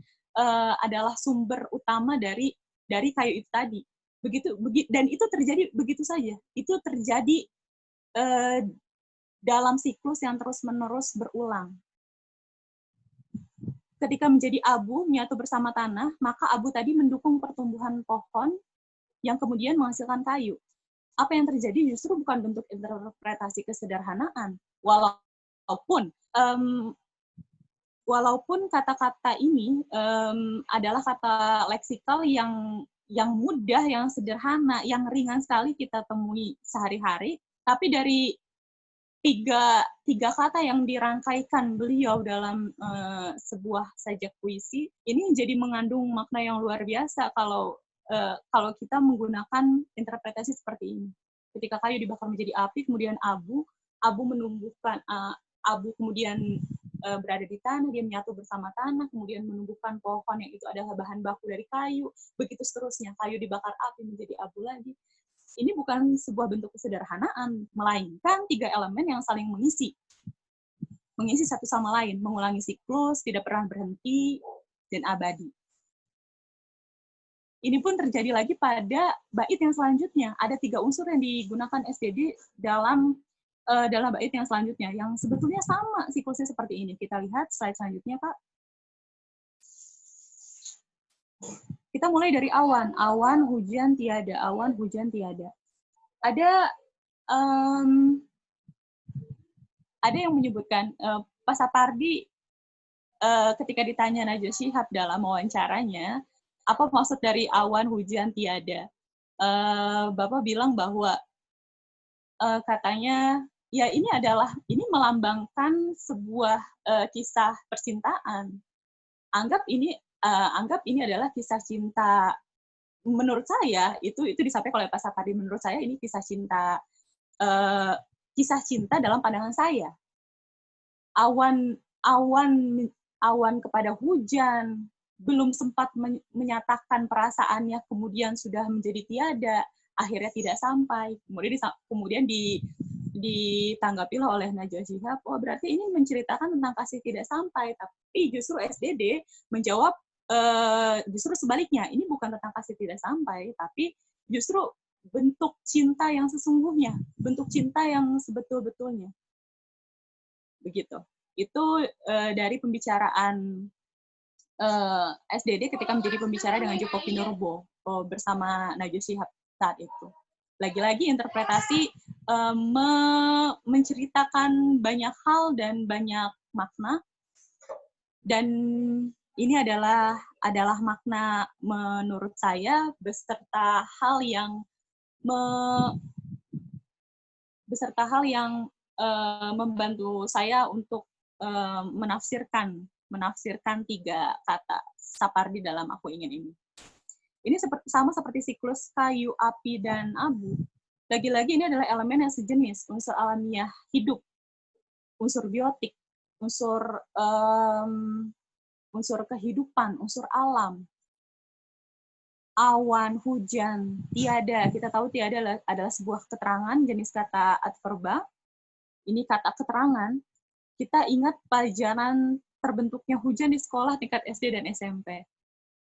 adalah sumber utama dari kayu itu tadi. Dan itu terjadi begitu saja. Itu terjadi dalam siklus yang terus-menerus berulang. Ketika menjadi abu, menyatu bersama tanah, maka abu tadi mendukung pertumbuhan pohon yang kemudian menghasilkan kayu. Apa yang terjadi justru bukan bentuk interpretasi kesederhanaan, walaupun kata-kata ini adalah kata leksikal yang mudah, yang sederhana, yang ringan sekali kita temui sehari-hari, tapi dari tiga kata yang dirangkaikan beliau dalam sebuah sajak puisi ini jadi mengandung makna yang luar biasa kalau kita menggunakan interpretasi seperti ini. Ketika kayu dibakar menjadi api, kemudian abu menumbuhkan abu kemudian berada di tanah, dia menyatu bersama tanah, kemudian menumbuhkan pohon yang itu adalah bahan baku dari kayu, begitu seterusnya. Kayu dibakar api menjadi abu lagi. Ini bukan sebuah bentuk kesederhanaan, melainkan tiga elemen yang saling mengisi satu sama lain, mengulangi siklus, tidak pernah berhenti, dan abadi. Ini pun terjadi lagi pada bait yang selanjutnya. Ada 3 unsur yang digunakan SDD dalam bait yang selanjutnya, yang sebetulnya sama siklusnya seperti ini. Kita lihat slide selanjutnya, Pak. Kita mulai dari awan. Awan, hujan, tiada. Awan, hujan, tiada. Ada yang menyebutkan Pak Sapardi ketika ditanya Najwa Shihab dalam wawancaranya, apa maksud dari awan, hujan, tiada? Bapak bilang bahwa katanya ya ini melambangkan sebuah kisah percintaan. Anggap ini adalah kisah cinta. Menurut saya itu disampaikan oleh Pak Sapardi. Menurut saya ini kisah cinta dalam pandangan saya. Awan kepada hujan, belum sempat menyatakan perasaannya, kemudian sudah menjadi tiada, akhirnya tidak sampai. Kemudian ditanggapilah oleh Najwa Shihab, oh berarti ini menceritakan tentang kasih tidak sampai, tapi justru SDD menjawab justru sebaliknya, ini bukan tentang kasih tidak sampai, tapi justru bentuk cinta yang sesungguhnya, bentuk cinta yang sebetul-betulnya. Begitu. Itu dari pembicaraan SDD ketika menjadi pembicara dengan Joko Pinurbo bersama Najwa Shihab saat itu. Lagi-lagi interpretasi menceritakan banyak hal dan banyak makna, dan ini adalah makna menurut saya beserta hal yang membantu saya untuk menafsirkan 3 kata Sapardi dalam Aku Ingin ini. Ini sama seperti siklus kayu, api, dan abu. Lagi-lagi ini adalah elemen yang sejenis, unsur alamiah hidup, unsur biotik, unsur kehidupan, unsur alam. Awan, hujan, tiada. Kita tahu tiada adalah sebuah keterangan, jenis kata adverba. Ini kata keterangan. Kita ingat pelajaran terbentuknya hujan di sekolah tingkat SD dan SMP.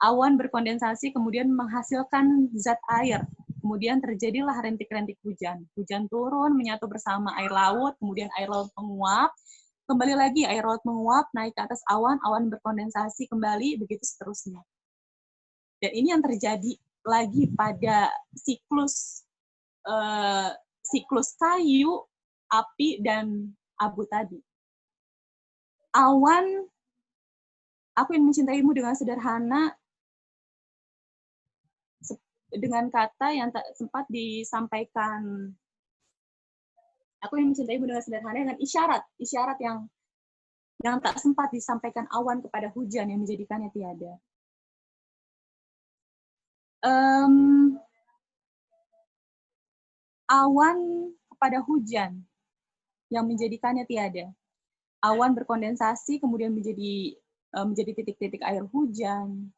Awan berkondensasi kemudian menghasilkan zat air. Kemudian terjadilah rintik-rintik hujan. Hujan turun, menyatu bersama air laut, kemudian air laut menguap. Kembali lagi air laut menguap, naik ke atas awan, awan berkondensasi kembali, begitu seterusnya. Dan ini yang terjadi lagi pada siklus kayu, api, dan abu tadi. Awan, aku ingin mencintaimu dengan sederhana, dengan kata yang tak sempat disampaikan. Aku ingin mencintaimu dengan sederhana dengan isyarat yang tak sempat disampaikan awan kepada hujan yang menjadikannya tiada. Awan kepada hujan yang menjadikannya tiada. Awan berkondensasi kemudian menjadi titik-titik air hujan.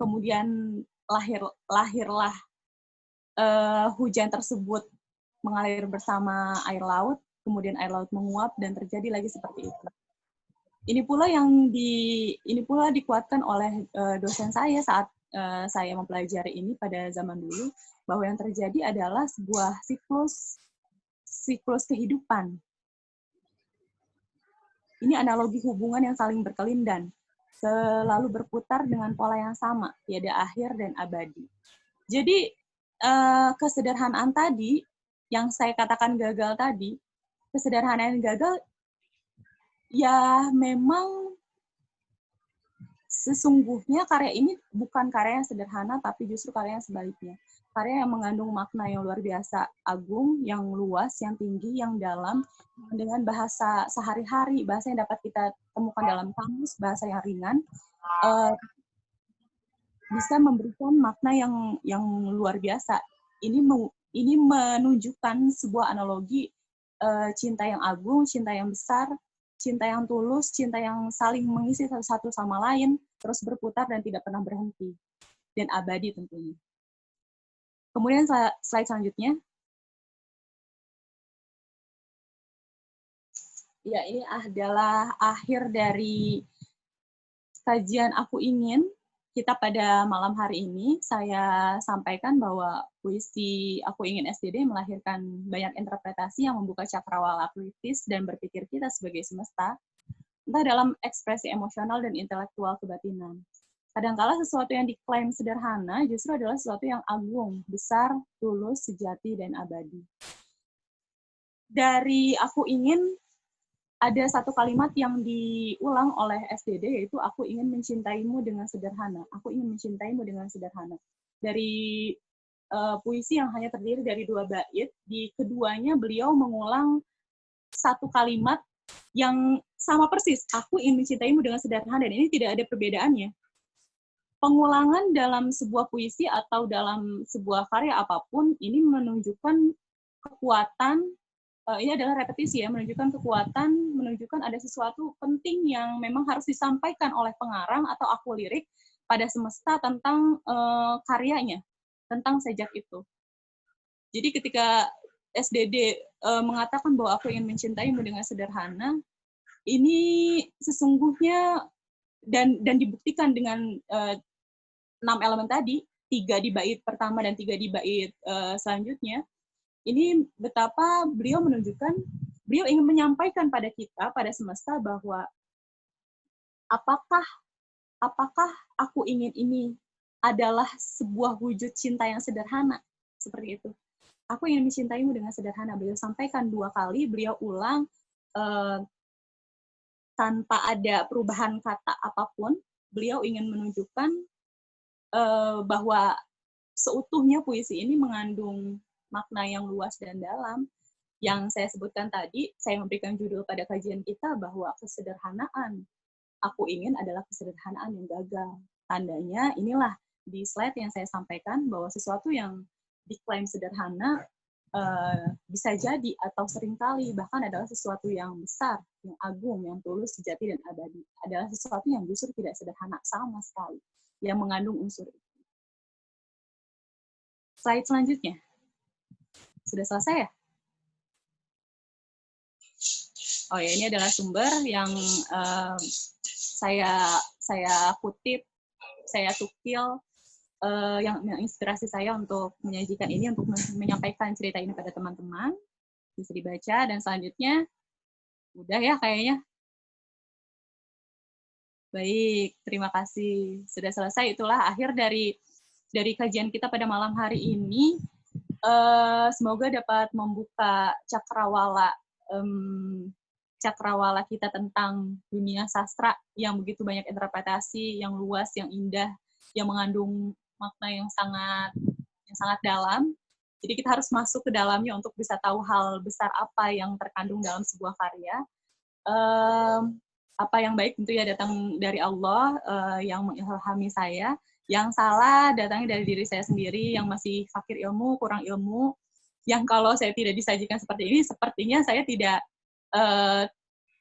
Kemudian lahirlah hujan tersebut mengalir bersama air laut, kemudian air laut menguap dan terjadi lagi seperti itu. Ini pula dikuatkan oleh dosen saya saat saya mempelajari ini pada zaman dulu, bahwa yang terjadi adalah sebuah siklus kehidupan. Ini analogi hubungan yang saling berkelindan, selalu berputar dengan pola yang sama, tiada akhir dan abadi. Jadi kesederhanaan tadi, yang saya katakan gagal tadi, kesederhanaan yang gagal, ya memang sesungguhnya karya ini bukan karya yang sederhana, tapi justru karya yang sebaliknya. Karya yang mengandung makna yang luar biasa, agung, yang luas, yang tinggi, yang dalam, dengan bahasa sehari-hari, bahasa yang dapat kita temukan dalam kamus, bahasa yang ringan, bisa memberikan makna yang luar biasa. Ini menunjukkan sebuah analogi cinta yang agung, cinta yang besar, cinta yang tulus, cinta yang saling mengisi satu sama lain, terus berputar dan tidak pernah berhenti, dan abadi tentunya. Kemudian slide selanjutnya. Ya, ini adalah akhir dari kajian Aku Ingin kita pada malam hari ini. Saya sampaikan bahwa puisi Aku Ingin SDD melahirkan banyak interpretasi yang membuka cakrawala kritis dan berpikir kita sebagai semesta, entah dalam ekspresi emosional dan intelektual kebatinan. Kadangkala sesuatu yang diklaim sederhana justru adalah sesuatu yang agung, besar, tulus, sejati, dan abadi. Dari Aku Ingin, ada satu kalimat yang diulang oleh SDD, yaitu aku ingin mencintaimu dengan sederhana. Aku ingin mencintaimu dengan sederhana. Dari puisi yang hanya terdiri dari 2 bait, di keduanya beliau mengulang satu kalimat yang sama persis, aku ingin mencintaimu dengan sederhana, dan ini tidak ada perbedaannya. Pengulangan dalam sebuah puisi atau dalam sebuah karya apapun, ini menunjukkan kekuatan, ini adalah repetisi ya, menunjukkan kekuatan, menunjukkan ada sesuatu penting yang memang harus disampaikan oleh pengarang atau aku lirik pada semesta tentang karyanya, tentang sejak itu. Jadi ketika SDD mengatakan bahwa aku ingin mencintaimu dengan sederhana, ini sesungguhnya dan dibuktikan dengan 6 elemen tadi, 3 di bait pertama dan 3 di bait selanjutnya. Ini betapa beliau menunjukkan, beliau ingin menyampaikan pada kita, pada semesta, bahwa apakah aku ingin ini adalah sebuah wujud cinta yang sederhana, seperti itu. Aku ingin mencintaimu dengan sederhana. Beliau sampaikan 2 kali, beliau ulang tanpa ada perubahan kata apapun. Beliau ingin menunjukkan bahwa seutuhnya puisi ini mengandung makna yang luas dan dalam. Yang saya sebutkan tadi, saya memberikan judul pada kajian kita bahwa kesederhanaan aku ingin adalah kesederhanaan yang gagal. Tandanya inilah di slide yang saya sampaikan, bahwa sesuatu yang diklaim sederhana bisa jadi atau seringkali bahkan adalah sesuatu yang besar, yang agung, yang tulus, sejati, dan abadi. Adalah sesuatu yang justru tidak sederhana sama sekali, yang mengandung unsur itu. Slide selanjutnya. Sudah selesai ya? Oh ya, ini adalah sumber yang saya kutip, saya tukil, yang menginspirasi saya untuk menyajikan ini, untuk menyampaikan cerita ini pada teman-teman. Bisa dibaca, dan selanjutnya udah ya kayaknya. Baik, terima kasih. Sudah selesai, itulah akhir dari kajian kita pada malam hari ini. Semoga dapat membuka cakrawala kita tentang dunia sastra yang begitu banyak interpretasi, yang luas, yang indah, yang mengandung makna yang sangat dalam. Jadi kita harus masuk ke dalamnya untuk bisa tahu hal besar apa yang terkandung dalam sebuah karya. Apa yang baik tentunya datang dari Allah, yang mengilhami saya. Yang salah datangnya dari diri saya sendiri, yang masih fakir ilmu, kurang ilmu. Yang kalau saya tidak disajikan seperti ini, sepertinya saya tidak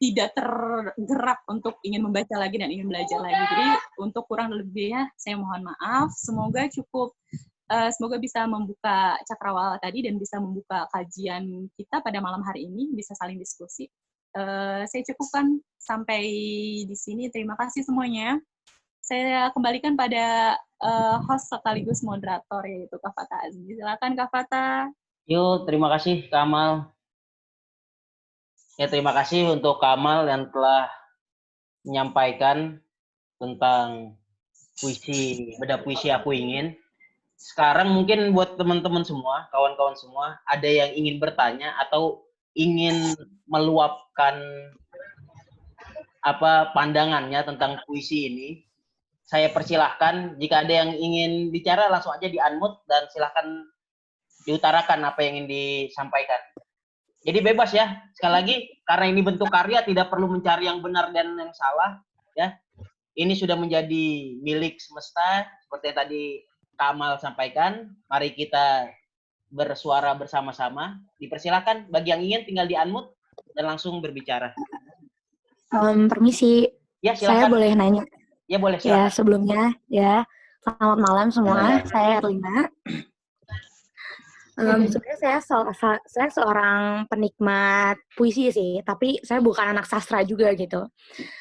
tidak tergerak untuk ingin membaca lagi dan ingin belajar lagi. Jadi untuk kurang lebihnya saya mohon maaf. Semoga semoga bisa membuka cakrawala tadi dan bisa membuka kajian kita pada malam hari ini, bisa saling diskusi. Saya cukupkan sampai di sini. Terima kasih semuanya. Saya kembalikan pada host sekaligus moderator, yaitu Kak Fata Azmi. Silakan Kak Fata. Yuk, terima kasih Kamal. Ya, terima kasih untuk Kamal yang telah menyampaikan tentang beda puisi aku ingin. Sekarang mungkin buat teman-teman semua, kawan-kawan semua, ada yang ingin bertanya atau ingin meluapkan pandangannya tentang puisi ini. Saya persilahkan, jika ada yang ingin bicara langsung aja di-unmute dan silahkan diutarakan apa yang ingin disampaikan. Jadi bebas ya, sekali lagi, karena ini bentuk karya tidak perlu mencari yang benar dan yang salah, ya. Ini sudah menjadi milik semesta, seperti yang tadi Kamal sampaikan. Mari kita bersuara bersama-sama. Dipersilakan, bagi yang ingin tinggal di-unmute dan langsung berbicara. Permisi, ya, saya boleh nanya? Ya boleh, silakan. Ya, sebelumnya, ya, selamat malam semua, saya Erlina. Sebenarnya saya seorang penikmat puisi sih, tapi saya bukan anak sastra juga gitu.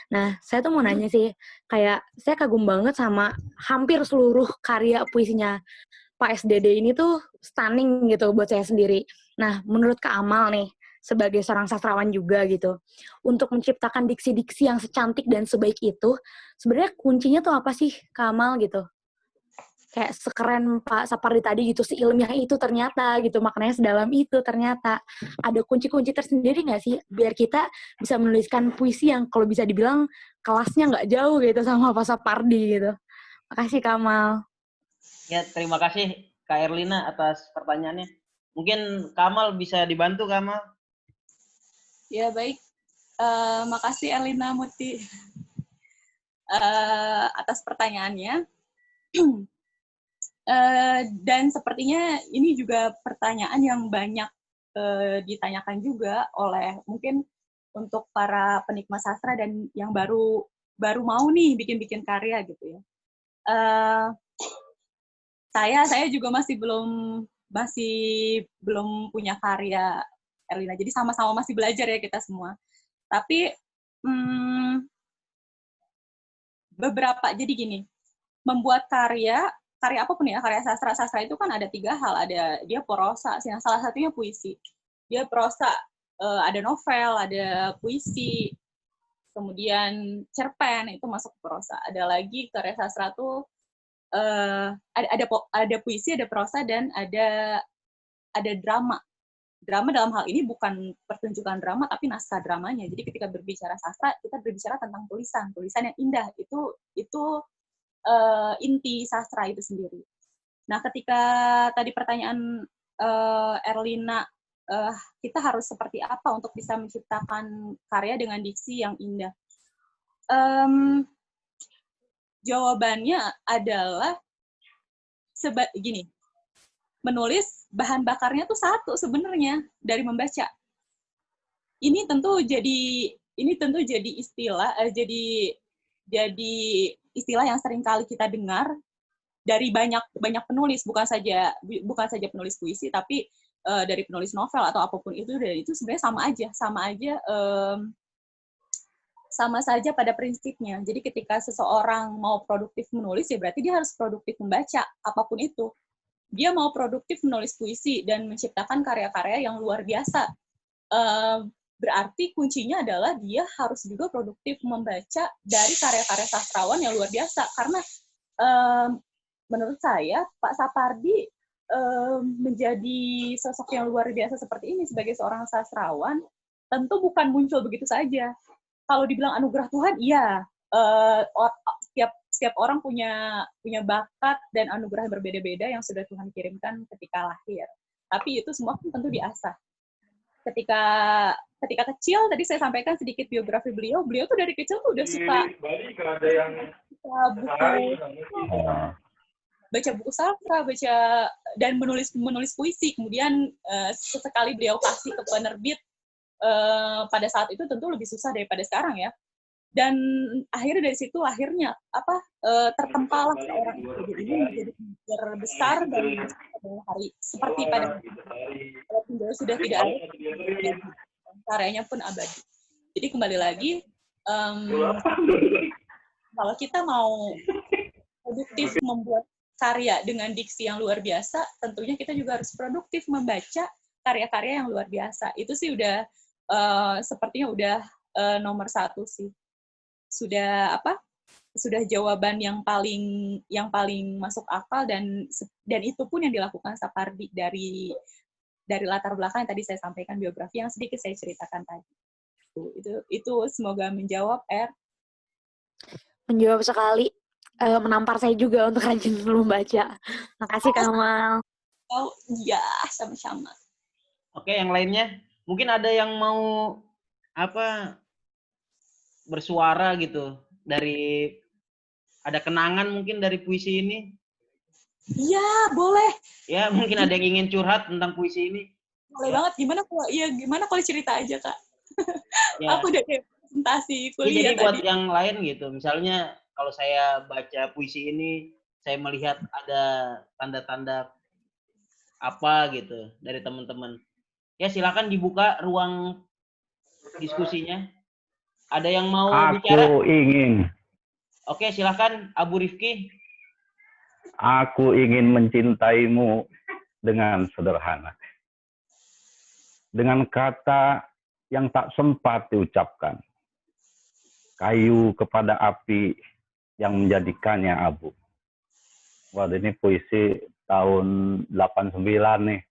Nah, saya tuh mau nanya sih, kayak saya kagum banget sama hampir seluruh karya puisinya Pak SDD ini tuh stunning gitu buat saya sendiri. Nah, menurut Kak Amal nih, sebagai seorang sastrawan juga gitu, untuk menciptakan diksi-diksi yang secantik dan sebaik itu, sebenarnya kuncinya tuh apa sih Kak Amal gitu? Kayak sekeren Pak Sapardi tadi gitu, seilmiah itu ternyata gitu, maknanya sedalam itu ternyata. Ada kunci-kunci tersendiri nggak sih biar kita bisa menuliskan puisi yang kalau bisa dibilang kelasnya nggak jauh gitu sama Pak Sapardi gitu. Makasih Kamal. Ya, terima kasih Kak Erlina atas pertanyaannya. Mungkin Kamal bisa dibantu, Kamal? Ya, baik. Makasih Erlina Muti atas pertanyaannya. Dan sepertinya ini juga pertanyaan yang banyak ditanyakan juga oleh mungkin untuk para penikmat sastra dan yang baru mau nih bikin karya gitu ya. Saya juga masih belum punya karya, Erlina. Jadi sama-sama masih belajar ya kita semua. Tapi jadi gini, membuat karya apapun ya, karya sastra itu kan ada 3 hal. Ada dia prosa, salah satunya puisi. Dia prosa, ada novel, ada puisi, kemudian cerpen itu masuk prosa. Ada lagi karya sastra tuh ada puisi, ada prosa, dan ada drama. Drama dalam hal ini bukan pertunjukan drama, tapi naskah dramanya. Jadi ketika berbicara sastra, kita berbicara tentang tulisan yang indah. Itu inti sastra itu sendiri. Nah, ketika tadi pertanyaan Erlina, kita harus seperti apa untuk bisa menciptakan karya dengan diksi yang indah? Jawabannya adalah gini, menulis bahan bakarnya tuh satu sebenarnya dari membaca. Ini tentu jadi istilah, jadi istilah yang sering kali kita dengar dari banyak penulis, bukan saja penulis puisi, tapi dari penulis novel atau apapun itu, dan itu sebenarnya sama saja pada prinsipnya. Jadi ketika seseorang mau produktif menulis, ya berarti dia harus produktif membaca apapun itu. Dia mau produktif menulis puisi dan menciptakan karya-karya yang luar biasa, berarti kuncinya adalah dia harus juga produktif membaca dari karya-karya sastrawan yang luar biasa. Karena menurut saya Pak Sapardi menjadi sosok yang luar biasa seperti ini sebagai seorang sastrawan tentu bukan muncul begitu saja. Kalau dibilang anugerah Tuhan, iya, setiap orang punya bakat dan anugerah yang berbeda-beda yang sudah Tuhan kirimkan ketika lahir. Tapi itu semua tentu diasah. Ketika kecil, tadi saya sampaikan sedikit biografi beliau tuh dari kecil tuh udah suka baca buku sastra, dan menulis puisi. Kemudian sesekali beliau kasih ke penerbit pada saat itu tentu lebih susah daripada sekarang ya. Dan akhirnya dari situ tertempalah seorang ibu ini menjadi terbesar dari hari seperti pada walaupun beliau sudah tidak ada, karyanya pun abadi. Jadi kembali lagi, kalau kita mau produktif membuat karya dengan diksi yang luar biasa, tentunya kita juga harus produktif membaca karya-karya yang luar biasa. Itu sih udah sepertinya udah nomor 1 sih. Sudah jawaban yang paling masuk akal, dan itu pun yang dilakukan Sapardi dari latar belakang yang tadi saya sampaikan, biografi yang sedikit saya ceritakan tadi. Itu semoga menjawab, Menjawab sekali. Menampar saya juga untuk rajin membaca. Makasih Kamal. Oh iya, sama-sama. Oke, yang lainnya mungkin ada yang mau bersuara gitu, dari ada kenangan mungkin dari puisi ini? Iya, boleh. Ya, mungkin ada yang ingin curhat tentang puisi ini. Boleh banget. Gimana kalau cerita aja, Kak? Ya. Aku udah kayak presentasi kuliah jadi tadi. buat yang lain gitu, misalnya kalau saya baca puisi ini, saya melihat ada tanda-tanda apa gitu dari teman-teman. Ya, silakan dibuka ruang diskusinya. Ada yang mau bicara? Aku ingin. Oke, silakan Abu Rifki. Aku ingin mencintaimu dengan sederhana. Dengan kata yang tak sempat diucapkan. Kayu kepada api yang menjadikannya abu. Wah, ini puisi tahun 89 nih.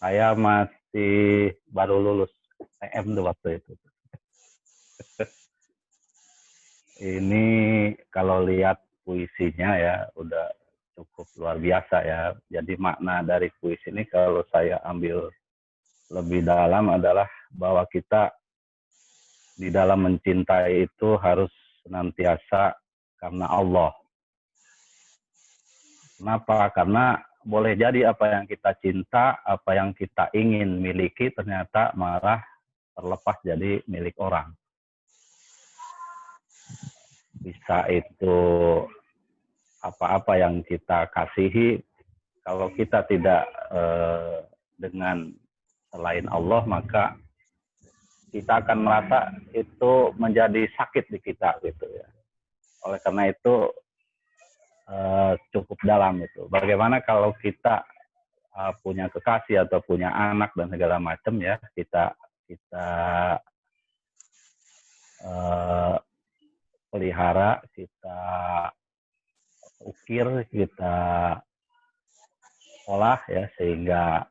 Saya masih baru lulus TM tuh waktu itu. Ini kalau lihat puisinya ya udah cukup luar biasa ya. Jadi makna dari puisi ini kalau saya ambil lebih dalam adalah bahwa kita di dalam mencintai itu harus senantiasa karena Allah. Kenapa? Karena boleh jadi apa yang kita cinta, apa yang kita ingin miliki ternyata malah terlepas jadi milik orang. Bisa itu apa-apa yang kita kasihi, kalau kita tidak dengan selain Allah, maka kita akan merasa itu menjadi sakit di kita gitu ya. Oleh karena itu cukup dalam itu. Bagaimana kalau kita punya kekasih atau punya anak dan segala macam ya, kita pelihara, kita ukir, kita olah ya sehingga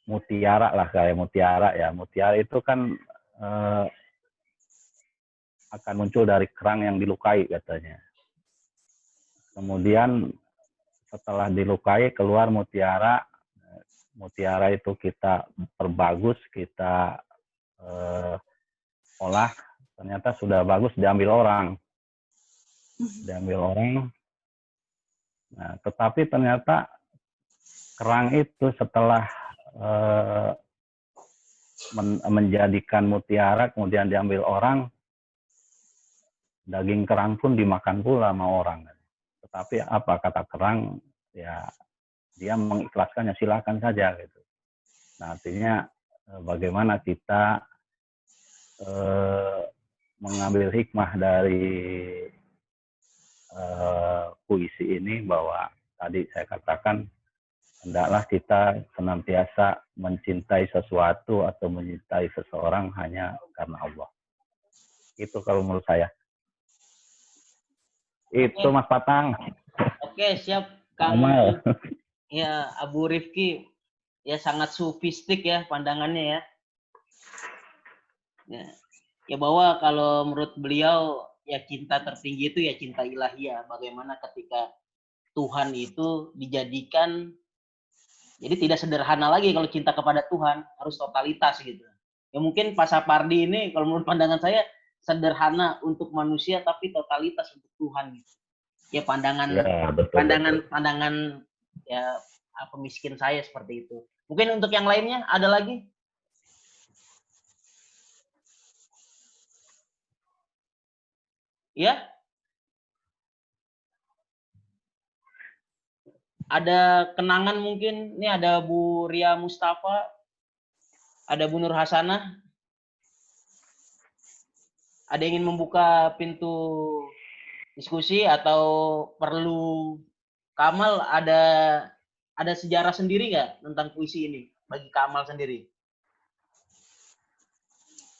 mutiara lah, kayak mutiara ya. Mutiara itu kan akan muncul dari kerang yang dilukai katanya. Kemudian setelah dilukai keluar mutiara. Mutiara itu kita perbagus, kita olah, ternyata sudah bagus diambil orang. Nah, tetapi ternyata kerang itu setelah menjadikan mutiara kemudian diambil orang, daging kerang pun dimakan pula sama orang. Tetapi apa kata kerang, ya dia mengikhlaskannya, silakan saja gitu. Nah, artinya bagaimana kita mengambil hikmah dari puisi ini, bahwa tadi saya katakan hendaklah kita senantiasa mencintai sesuatu atau mencintai seseorang hanya karena Allah. Itu kalau menurut saya. Itu Mas Patang. Oke, siap Kang. Ya, Abu Rifki ya sangat sufistik ya pandangannya ya. Ya bahwa kalau menurut beliau ya cinta tertinggi itu ya cinta ilahiyah. Bagaimana ketika Tuhan itu dijadikan, jadi tidak sederhana lagi kalau cinta kepada Tuhan, harus totalitas gitu. Ya mungkin Pak Sapardi ini kalau menurut pandangan saya sederhana untuk manusia tapi totalitas untuk Tuhan gitu. Ya pandangan ya pemiskin saya seperti itu. Mungkin untuk yang lainnya ada lagi? Ya? Ada kenangan mungkin? Ini ada Bu Ria Mustafa, ada Bu Nur Hasanah. Ada yang ingin membuka pintu diskusi atau perlu Kamal ada sejarah sendiri nggak tentang puisi ini bagi Kamal sendiri?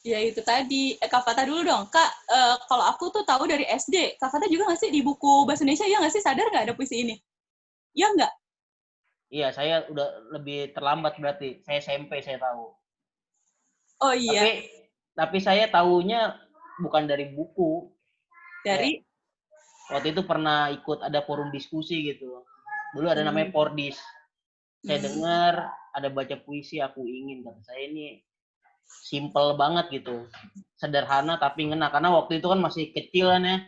Ya itu tadi, Kak Fata dulu dong. Kak, kalau aku tuh tahu dari SD. Kak Fata juga nggak sih di buku Bahasa Indonesia, ya nggak sih? Sadar nggak ada puisi ini? Ya nggak? Iya, saya udah lebih terlambat berarti. Saya SMP saya tahu. Oh iya. Tapi saya tahunya bukan dari buku. Dari? Ya, waktu itu pernah ikut ada forum diskusi gitu. Dulu ada namanya Pordis. Saya dengar ada baca puisi aku ingin. Kata saya ini simple banget gitu. Sederhana tapi ngena. Karena waktu itu kan masih kecil kan ya.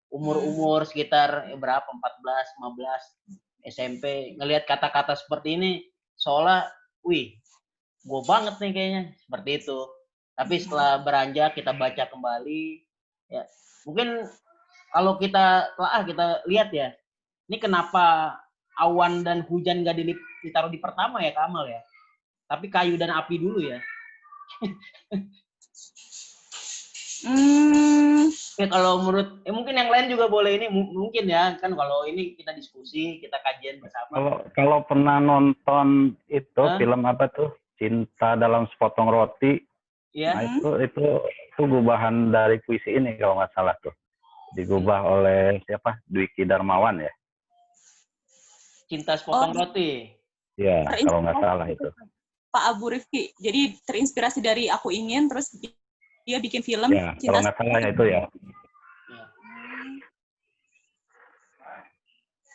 Umur-umur sekitar berapa? 14, 15 SMP. Ngelihat kata-kata seperti ini seolah, wih, gue banget nih kayaknya. Seperti itu. Tapi setelah beranjak kita baca kembali, ya mungkin kalau kita lihat ya, ini kenapa awan dan hujan gak ditaruh di pertama ya Kamal ya, tapi kayu dan api dulu ya. Ya kalau menurut, mungkin yang lain juga boleh ini mungkin ya kan, kalau ini kita diskusi, kita kajian bersama. Kalau pernah nonton itu film apa tuh, Cinta dalam Sepotong Roti, ya. Nah itu gubahan dari puisi ini kalau nggak salah tuh, digubah oleh siapa, Dwiki Darmawan ya. Cinta Sepotong Roti. Ya kalau nggak salah itu. Pak Abu Rifki. Jadi terinspirasi dari Aku Ingin, terus dia bikin film. Ya, kalau nggak salah itu ya.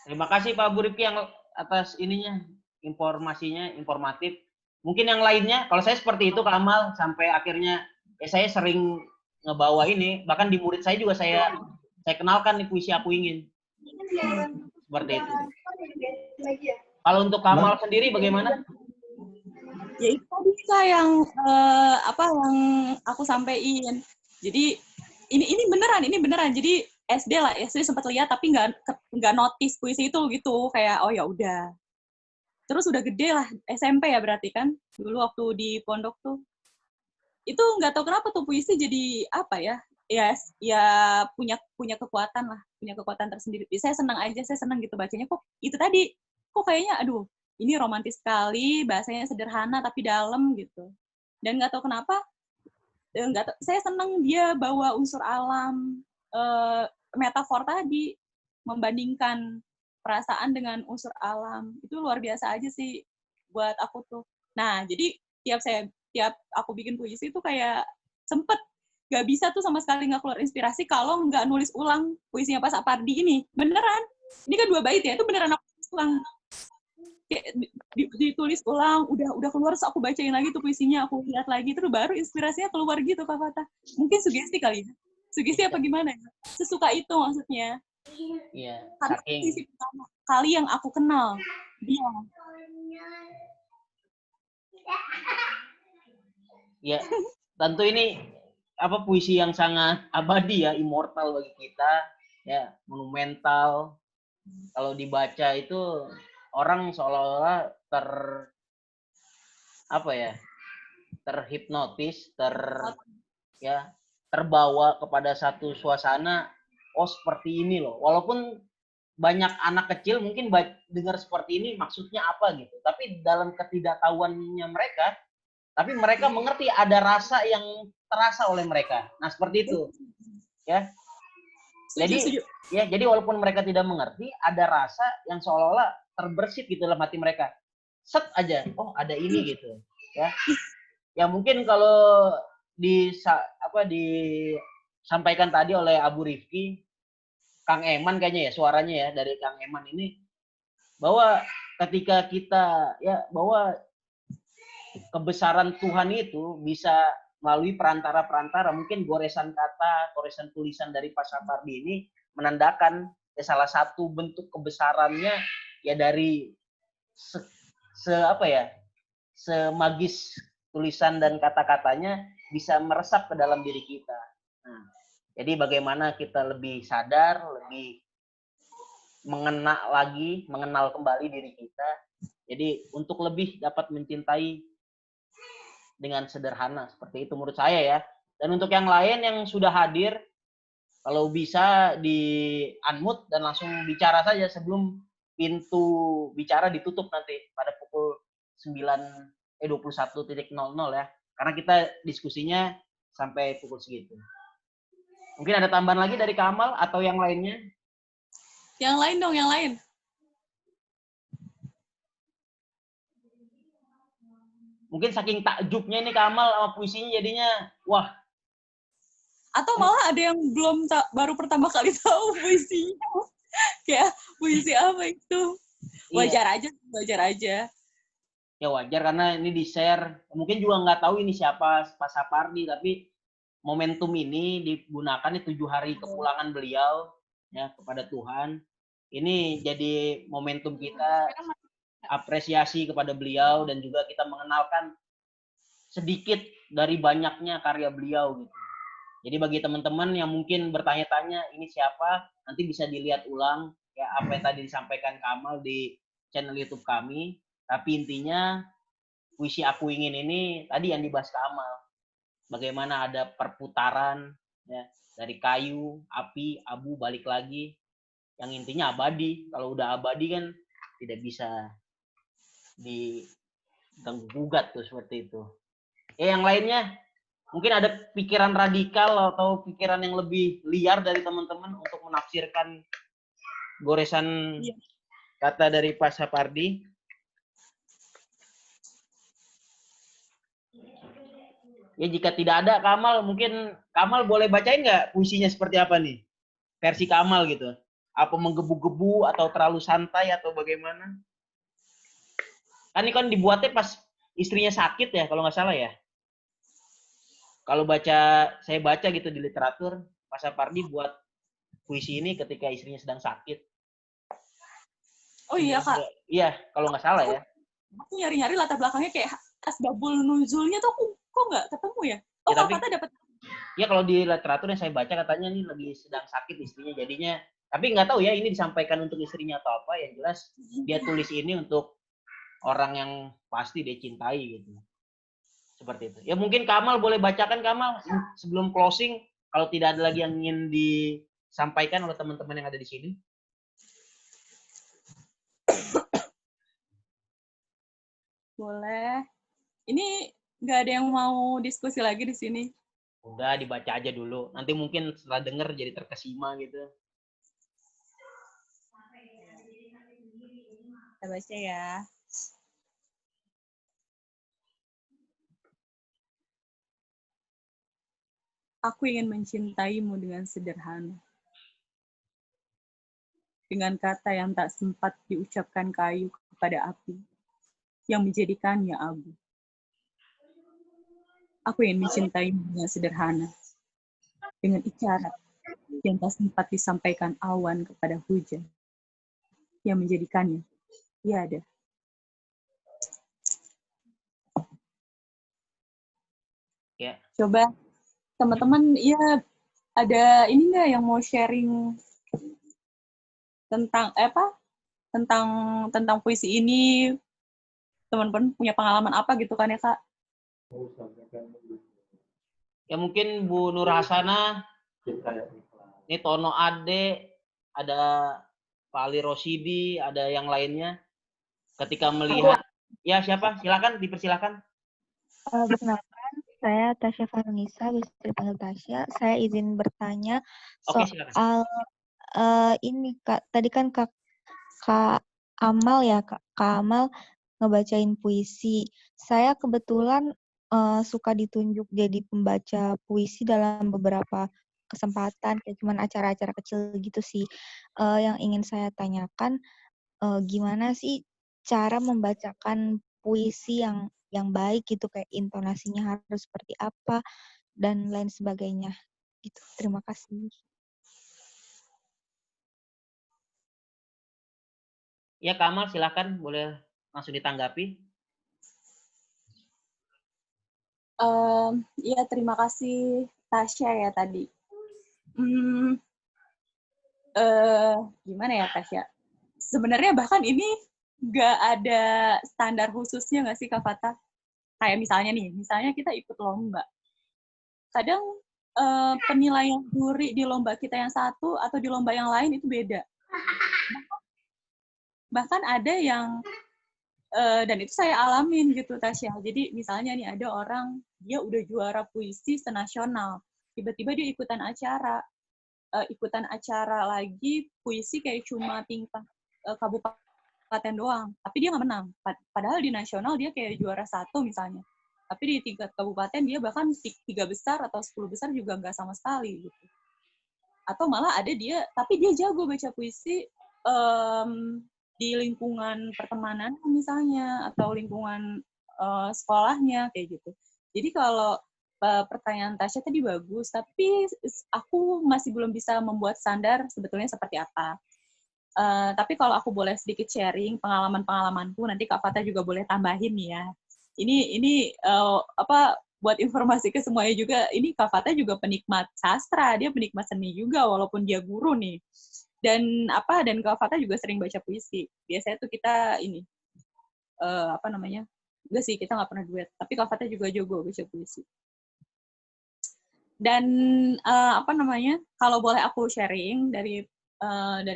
Terima kasih Pak Abu Rifki yang atas ininya, informasinya, informatif. Mungkin yang lainnya, kalau saya seperti itu Kamal, sampai akhirnya saya sering ngebawa ini, bahkan di murid saya juga saya kenalkan nih puisi Aku Ingin. Seperti itu. Kalau untuk Kamal sendiri bagaimana? Ya itu tadi yang yang aku sampaikan. Jadi ini beneran. Jadi SD sempat lihat tapi nggak notice puisi itu gitu, kayak oh ya udah. Terus udah gede lah, SMP ya berarti kan, dulu waktu di pondok tuh. Itu nggak tahu kenapa tuh puisi jadi apa ya punya kekuatan lah, punya kekuatan tersendiri. Saya senang gitu bacanya, kok itu tadi, kok kayaknya aduh, ini romantis sekali, bahasanya sederhana tapi dalam gitu. Dan nggak tahu kenapa, saya senang dia bawa unsur alam, metafor tadi, membandingkan perasaan dengan unsur alam. Itu luar biasa aja sih buat aku tuh. Nah, jadi tiap aku bikin puisi itu kayak sempet gak bisa tuh sama sekali nggak keluar inspirasi kalau nggak nulis ulang puisinya Pak Sapardi ini. Beneran. Ini kan 2 bait ya, itu beneran aku tulis ulang. Ditulis ulang, udah keluar, terus aku bacain lagi tuh puisinya, aku lihat lagi, terus baru inspirasinya keluar gitu Kak Fata. Mungkin sugesti kali ya? Sugesti apa gimana? Sesuka itu maksudnya. Iya. Karena puisi pertama kali yang aku kenal dia. Ya, tentu ini puisi yang sangat abadi ya, immortal bagi kita, ya, monumental. Kalau dibaca itu orang seolah-olah terhipnotis, terbawa kepada satu suasana. Oh seperti ini loh. Walaupun banyak anak kecil mungkin dengar seperti ini maksudnya apa gitu, tapi dalam ketidaktahuannya mereka, tapi mereka mengerti ada rasa yang terasa oleh mereka. Nah, seperti itu. Ya. Jadi walaupun mereka tidak mengerti, ada rasa yang seolah-olah terbersit gitu dalam hati mereka. Set aja, oh ada ini gitu. Ya. Ya mungkin kalau disampaikan tadi oleh Abu Rifki, Kang Eman kayaknya ya, suaranya ya dari Kang Eman ini, bahwa ketika kita bahwa kebesaran Tuhan itu bisa melalui perantara-perantara, mungkin goresan kata, goresan tulisan dari Pak Sapardi ini menandakan salah satu bentuk kebesarannya ya dari apa ya, semagis tulisan dan kata-katanya bisa meresap ke dalam diri kita. Nah, jadi bagaimana kita lebih sadar, lebih mengenal kembali diri kita. Jadi untuk lebih dapat mencintai dengan sederhana, seperti itu menurut saya ya. Dan untuk yang lain yang sudah hadir, kalau bisa di unmute dan langsung bicara saja sebelum pintu bicara ditutup nanti pada pukul 21.00 ya. Karena kita diskusinya sampai pukul segitu. Mungkin ada tambahan lagi dari Kamal atau yang lainnya? Yang lain dong, yang lain. Mungkin saking takjubnya ini Kamal sama puisinya jadinya, wah. Atau malah ada yang baru pertama kali tahu puisinya. Kayak puisi apa itu? Wajar aja, wajar aja. Ya wajar karena ini di-share. Mungkin juga nggak tahu ini siapa Pak Sapardi, tapi momentum ini digunakan di 7 hari kepulangan beliau ya kepada Tuhan. Ini jadi momentum kita apresiasi kepada beliau dan juga kita mengenalkan sedikit dari banyaknya karya beliau gitu. Jadi bagi teman-teman yang mungkin bertanya-tanya ini siapa, nanti bisa dilihat ulang ya apa yang tadi disampaikan Kamal di channel YouTube kami. Tapi intinya puisi Aku Ingin ini tadi yang dibahas Kamal. Bagaimana ada perputaran ya dari kayu, api, abu balik lagi. Yang intinya abadi. Kalau udah abadi kan tidak bisa diganggu gugat tuh seperti itu. Yang lainnya mungkin ada pikiran radikal atau pikiran yang lebih liar dari teman-teman untuk menafsirkan goresan kata dari Pak Sapardi. Ya jika tidak ada Kamal, mungkin Kamal boleh bacain nggak puisinya seperti apa nih? Versi Kamal gitu. Apa menggebu-gebu atau terlalu santai atau bagaimana? Kan ini kan dibuatnya pas istrinya sakit ya kalau nggak salah ya. Kalau saya baca gitu di literatur, Pak Sapardi buat puisi ini ketika istrinya sedang sakit. Oh iya Kak. Iya, kalau nggak salah ya. Aku nyari-nyari latar belakangnya kayak asbabul nuzulnya tuh kok nggak ketemu ya? Oh, ya, kata dapat. Ya kalau di literatur yang saya baca katanya ini lagi sedang sakit istrinya, jadinya. Tapi nggak tahu ya ini disampaikan untuk istrinya atau apa. Yang jelas dia tulis ini untuk orang yang pasti dia cintai gitu. Seperti itu. Ya mungkin Kamal boleh bacakan Kamal sebelum closing kalau tidak ada lagi yang ingin disampaikan oleh teman-teman yang ada di sini. Boleh. Ini nggak ada yang mau diskusi lagi di sini. Udah dibaca aja dulu. Nanti mungkin setelah denger jadi terkesima gitu. Kita baca ya. Aku ingin mencintaimu dengan sederhana. Dengan kata yang tak sempat diucapkan kayu kepada api, yang menjadikannya abu. Aku ingin mencintaimu dengan sederhana. Dengan isyarat yang tak sempat disampaikan awan kepada hujan, yang menjadikannya tiada. Ya. Coba teman-teman, ya ada ini nggak yang mau sharing tentang tentang puisi ini? Teman-teman punya pengalaman apa gitu kan ya Kak? Ya mungkin Bu Nur Hasanah, ini Tono Ade, ada Pak Ali Rosidi, ada yang lainnya. Ketika melihat, ya siapa? Silakan, dipersilakan. Perkenalkan, saya Tasya Farnisa, bisa dipanggil Tasya. Saya izin bertanya soal ini Kak. Tadi kan Kak Amal ya, Kak Amal ngebacain puisi. Saya kebetulan suka ditunjuk jadi pembaca puisi dalam beberapa kesempatan, kayak cuman acara-acara kecil gitu sih. Yang ingin saya tanyakan, gimana sih cara membacakan puisi yang baik gitu, kayak intonasinya harus seperti apa dan lain sebagainya gitu. Terima kasih. Ya Kamal silakan boleh langsung ditanggapi. Ya, terima kasih Tasya ya tadi. Gimana ya Tasya? Sebenarnya bahkan ini nggak ada standar khususnya nggak sih Kak Fata? Kayak misalnya kita ikut lomba. Kadang penilaian juri di lomba kita yang satu atau di lomba yang lain itu beda. Bahkan ada yang dan itu saya alamin gitu Tasya. Jadi misalnya nih ada orang dia udah juara puisi senasional, tiba-tiba dia ikutan acara lagi puisi kayak cuma tingkat kabupaten doang, tapi dia nggak menang. Padahal di nasional dia kayak juara 1 misalnya, tapi di tingkat kabupaten dia bahkan 3 besar atau 10 besar juga nggak sama sekali gitu. Atau malah ada dia, tapi dia jago baca puisi di lingkungan pertemanan misalnya, atau lingkungan sekolahnya, kayak gitu. Jadi kalau pertanyaan Tasya tadi bagus, tapi aku masih belum bisa membuat standar sebetulnya seperti apa. Tapi kalau aku boleh sedikit sharing pengalaman-pengalamanku, nanti Kak Fata juga boleh tambahin ya. Ini buat informasi ke semuanya juga, ini Kak Fata juga penikmat sastra, dia penikmat seni juga walaupun dia guru nih. Dan Kak Fata juga sering baca puisi. Biasanya tuh kita enggak sih, kita nggak pernah duet, tapi Kak Fata juga jago baca puisi. Dan kalau boleh aku sharing dari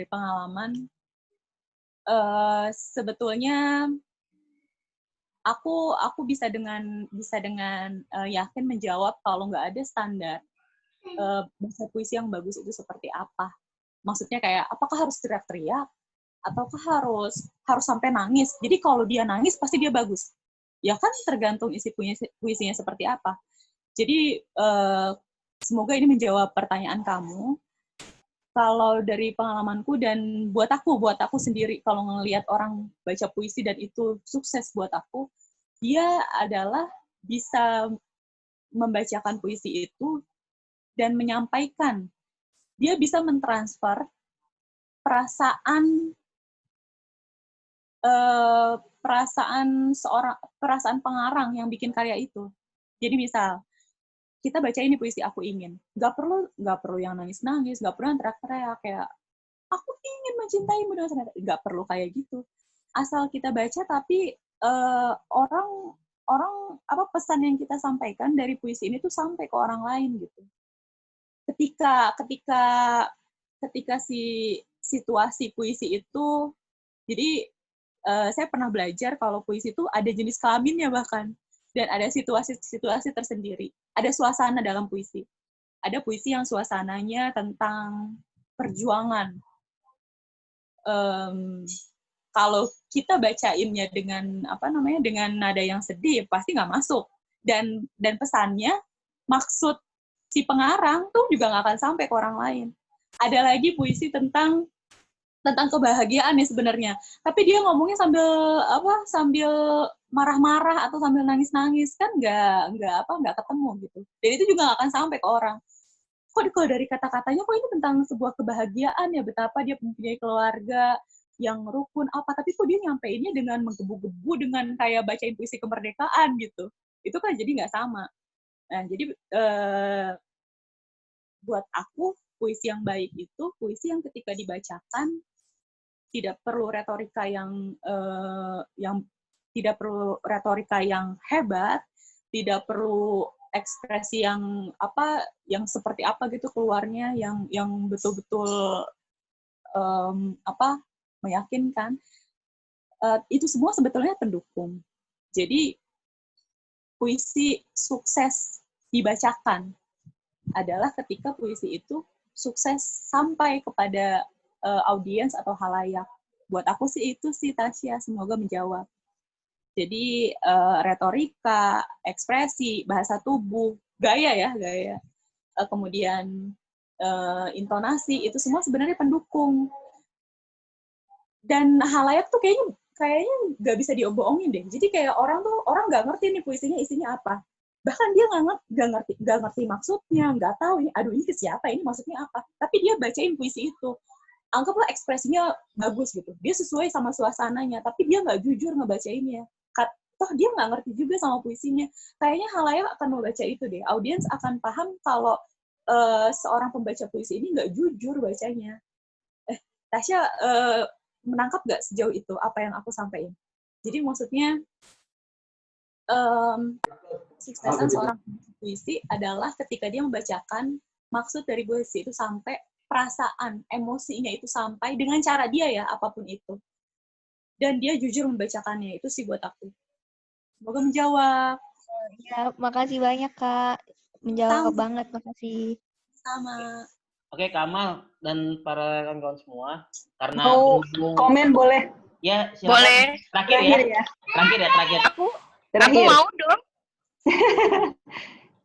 pengalaman, sebetulnya aku bisa dengan yakin menjawab kalau nggak ada standar baca puisi yang bagus itu seperti apa. Maksudnya kayak apakah harus teriak-teriak ataukah harus sampai nangis. Jadi kalau dia nangis pasti dia bagus. Ya kan tergantung isi puisinya seperti apa. Jadi semoga ini menjawab pertanyaan kamu. Kalau dari pengalamanku dan buat aku sendiri, kalau ngelihat orang baca puisi dan itu sukses buat aku, dia adalah bisa membacakan puisi itu dan menyampaikan. Dia bisa mentransfer perasaan pengarang yang bikin karya itu. Jadi misal kita baca ini puisi Aku Ingin, nggak perlu yang nangis-nangis, nggak perlu yang teriak-teriak kayak aku ingin mencintaimu dengan sangat, nggak perlu kayak gitu. Asal kita baca tapi orang pesan yang kita sampaikan dari puisi ini tuh sampai ke orang lain gitu. Ketika si situasi puisi itu, jadi saya pernah belajar kalau puisi itu ada jenis kelaminnya bahkan, dan ada situasi tersendiri, ada suasana dalam puisi. Ada puisi yang suasananya tentang perjuangan. Kalau kita bacainnya dengan dengan nada yang sedih, pasti nggak masuk. Dan pesannya, maksud si pengarang tuh juga nggak akan sampai ke orang lain. Ada lagi puisi tentang kebahagiaan nih sebenarnya, tapi dia ngomongnya sambil marah-marah atau sambil nangis-nangis, kan nggak ketemu gitu. Dan itu juga nggak akan sampai ke orang. Kok kalau dari kata-katanya kok ini tentang sebuah kebahagiaan ya, betapa dia mempunyai keluarga yang rukun tapi kok dia nyampeinnya dengan menggebu-gebu dengan kayak bacain puisi kemerdekaan gitu. Itu kan jadi nggak sama. Nah, jadi buat aku puisi yang baik itu puisi yang ketika dibacakan tidak perlu retorika yang hebat, tidak perlu ekspresi yang seperti apa gitu keluarnya, yang betul-betul meyakinkan. Itu semua sebetulnya pendukung. Jadi puisi sukses dibacakan adalah ketika puisi itu sukses sampai kepada audiens atau halayak. Buat aku sih itu sih Tasya, semoga menjawab. Jadi retorika, ekspresi, bahasa tubuh, gaya, kemudian intonasi, itu semua sebenarnya pendukung. Dan halayak tuh kayaknya nggak bisa diobohongin deh. Jadi kayak orang nggak ngerti nih puisinya isinya apa. Bahkan dia nggak ngerti maksudnya, nggak tahu ini, aduh ini ke siapa, ini maksudnya apa. Tapi dia bacain puisi itu. anggaplah ekspresinya bagus gitu, dia sesuai sama suasananya, tapi dia nggak jujur ngebacainnya. Toh dia nggak ngerti juga sama puisinya. Kayaknya halayak akan membaca itu deh. Audiens akan paham kalau seorang pembaca puisi ini nggak jujur bacanya. Tasya menangkap nggak sejauh itu apa yang aku sampaikan? Jadi maksudnya suksesan seorang puisi adalah ketika dia membacakan maksud dari puisi itu sampai perasaan, emosinya itu sampai dengan cara dia ya, apapun itu. Dan dia jujur membacakannya, itu sih buat aku. Semoga menjawab. Ya, makasih banyak, Kak. Menjawab banget, makasih. Sama. Oke, Kamal dan para kawan-kawan semua, karena komen boleh? Ya, silakan. Boleh. Terakhir ya. Terakhir. Aku mau dong.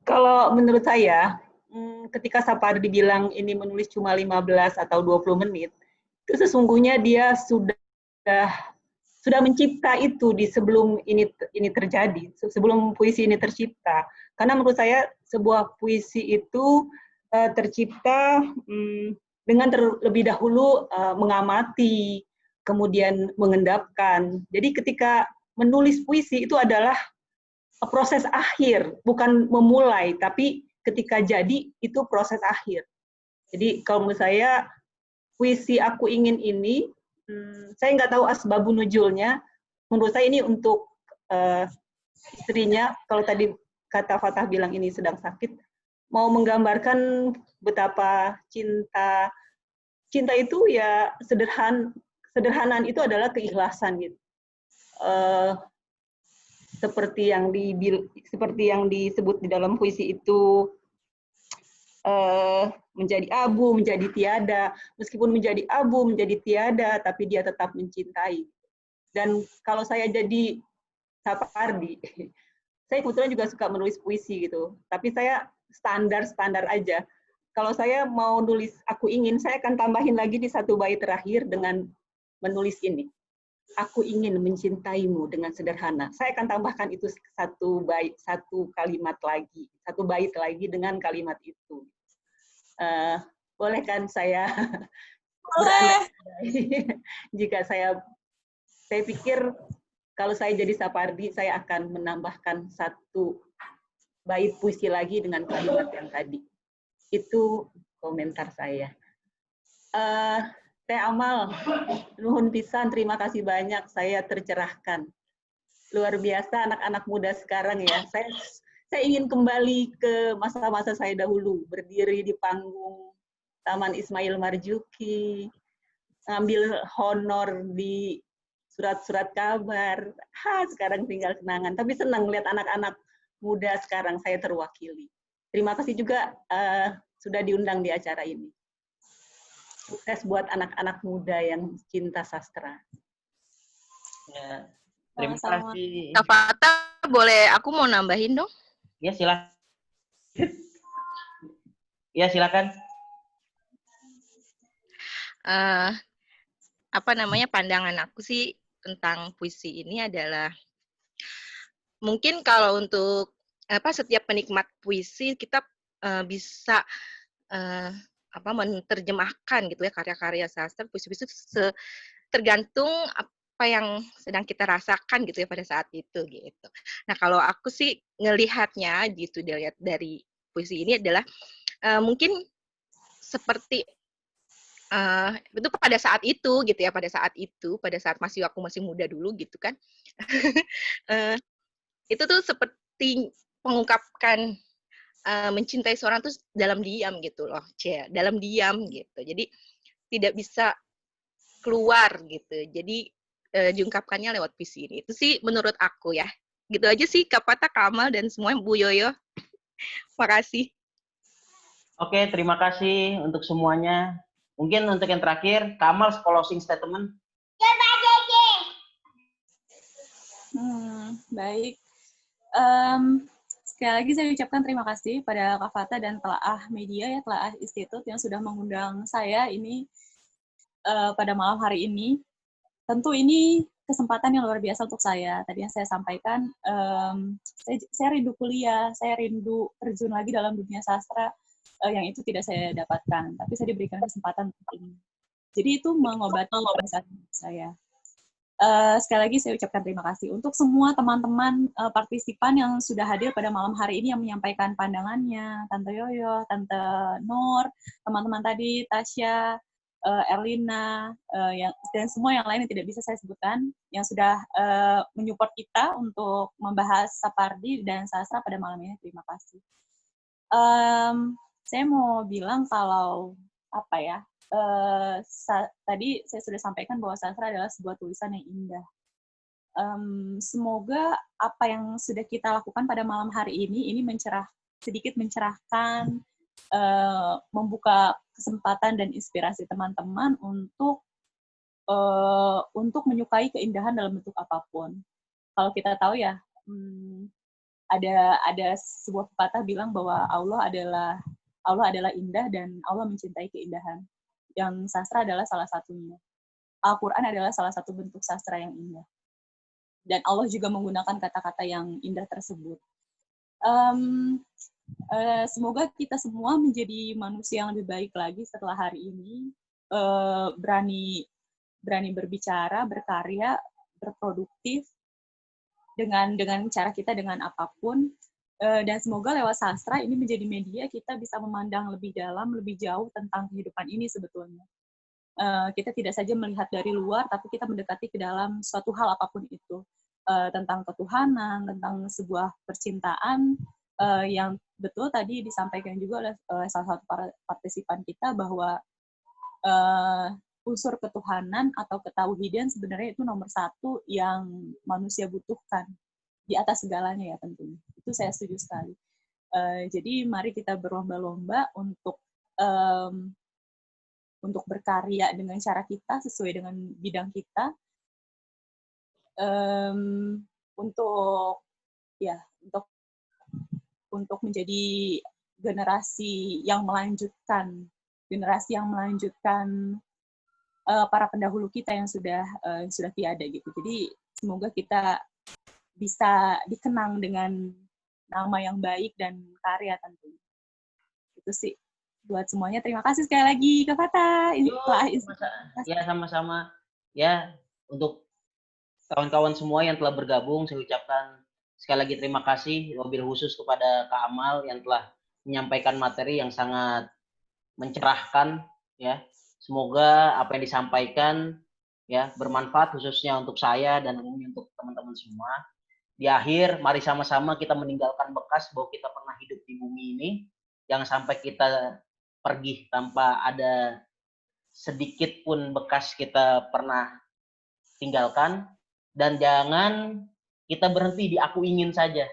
Kalau menurut saya, ketika Sapardi bilang ini menulis cuma 15 atau 20 menit, itu sesungguhnya dia sudah mencipta itu di sebelum ini terjadi, sebelum puisi ini tercipta. Karena menurut saya sebuah puisi itu tercipta dengan terlebih dahulu mengamati, kemudian mengendapkan. Jadi ketika menulis puisi itu adalah proses akhir, bukan memulai, tapi ketika jadi itu proses akhir. Jadi kalau menurut saya puisi Aku Ingin ini, saya nggak tahu asbabun nuzulnya. Menurut saya ini untuk istrinya. Kalau tadi kata Fatah bilang ini sedang sakit, mau menggambarkan betapa cinta itu ya sederhanaan itu adalah keikhlasan gitu. Seperti yang disebut di dalam puisi itu, menjadi abu, menjadi tiada. Meskipun menjadi abu, menjadi tiada, tapi dia tetap mencintai. Dan kalau saya jadi Sapardi, saya kebetulan juga suka menulis puisi gitu. Tapi saya standar aja. Kalau saya mau nulis Aku Ingin, saya akan tambahin lagi di satu bait terakhir dengan menulis ini. Aku ingin mencintaimu dengan sederhana. Saya akan tambahkan itu satu kalimat lagi, satu bait lagi dengan kalimat itu. Boleh kan saya berandai-andai? Jika saya pikir kalau saya jadi Sapardi, saya akan menambahkan satu bait puisi lagi dengan kalimat yang tadi. Itu komentar saya. Teh Amal, nuhun pisan, terima kasih banyak. Saya tercerahkan. Luar biasa anak-anak muda sekarang ya. Saya ingin kembali ke masa-masa saya dahulu, berdiri di panggung Taman Ismail Marzuki, ngambil honor di surat-surat kabar. Sekarang tinggal kenangan. Tapi senang lihat anak-anak muda sekarang saya terwakili. Terima kasih juga sudah diundang di acara ini. Sukses buat anak-anak muda yang cinta sastra. Ya, terima kasih. Kak Fata, boleh aku mau nambahin dong? Ya, silakan. Ya, silakan. Pandangan aku sih tentang puisi ini adalah mungkin kalau untuk setiap penikmat puisi kita bisa menerjemahkan gitu ya karya-karya sastra, puisi-puisi tergantung apa yang sedang kita rasakan gitu ya pada saat itu gitu. Nah kalau aku sih ngelihatnya gitu dari puisi ini adalah mungkin seperti itu pada saat itu gitu ya, pada saat aku masih muda dulu gitu kan. Itu tuh seperti mengungkapkan mencintai seorang tuh dalam diam gitu loh, dalam diam gitu. Jadi tidak bisa keluar gitu. Jadi diungkapkannya lewat puisi ini. Itu sih menurut aku ya. Gitu aja sih Kak Fata, Kamal dan semua Bu Yoyo. Makasih. Oke, terima kasih untuk semuanya. Mungkin untuk yang terakhir, Kamal closing statement. Baik. Sekali lagi saya ucapkan terima kasih pada Kak Fata dan Telaah Media ya, Telaah Institut yang sudah mengundang saya ini pada malam hari ini. Tentu ini kesempatan yang luar biasa untuk saya. Tadi yang saya sampaikan, saya rindu kuliah, saya rindu terjun lagi dalam dunia sastra yang itu tidak saya dapatkan. Tapi saya diberikan kesempatan untuk ini. Jadi itu mengobati perasaan saya. Sekali lagi saya ucapkan terima kasih untuk semua teman-teman partisipan yang sudah hadir pada malam hari ini yang menyampaikan pandangannya, Tante Yoyo, Tante Nur, teman-teman tadi, Tasya, Erlina, dan semua yang lain yang tidak bisa saya sebutkan, yang sudah menyupport kita untuk membahas Sapardi dan sastra pada malam ini. Terima kasih. Saya mau bilang kalau apa ya, tadi saya sudah sampaikan bahwa sastra adalah sebuah tulisan yang indah. Semoga apa yang sudah kita lakukan pada malam hari ini sedikit mencerahkan, membuka kesempatan dan inspirasi teman-teman untuk menyukai keindahan dalam bentuk apapun. Kalau kita tahu ya, ada sebuah pepatah bilang bahwa Allah adalah indah dan Allah mencintai keindahan. Yang sastra adalah salah satunya. Al-Quran adalah salah satu bentuk sastra yang indah. Dan Allah juga menggunakan kata-kata yang indah tersebut. Semoga kita semua menjadi manusia yang lebih baik lagi setelah hari ini. Berani berbicara, berkarya, berproduktif dengan cara kita dengan apapun. Dan semoga lewat sastra ini menjadi media kita bisa memandang lebih dalam, lebih jauh tentang kehidupan ini sebetulnya. Kita tidak saja melihat dari luar, tapi kita mendekati ke dalam suatu hal apapun itu. Tentang ketuhanan, tentang sebuah percintaan, yang betul tadi disampaikan juga oleh salah satu partisipan kita bahwa unsur ketuhanan atau ketauhidan sebenarnya itu nomor satu yang manusia butuhkan. Di atas segalanya ya tentunya. Itu saya setuju sekali. Jadi mari kita berlomba-lomba untuk berkarya dengan cara kita sesuai dengan bidang kita, untuk menjadi generasi yang melanjutkan para pendahulu kita yang sudah tiada gitu. Jadi semoga kita bisa dikenang dengan nama yang baik dan karya tentunya. Itu sih buat semuanya. Terima kasih sekali lagi Kak Fata. Ya sama-sama. Ya untuk kawan-kawan semua yang telah bergabung, saya ucapkan sekali lagi terima kasih. Wabil khusus kepada Kak Amal yang telah menyampaikan materi yang sangat mencerahkan. Ya, semoga apa yang disampaikan ya bermanfaat khususnya untuk saya dan umumnya untuk teman-teman semua. Di akhir, mari sama-sama kita meninggalkan bekas bahwa kita pernah hidup di bumi ini. Jangan sampai kita pergi tanpa ada sedikit pun bekas kita pernah tinggalkan. Dan jangan kita berhenti di aku ingin saja.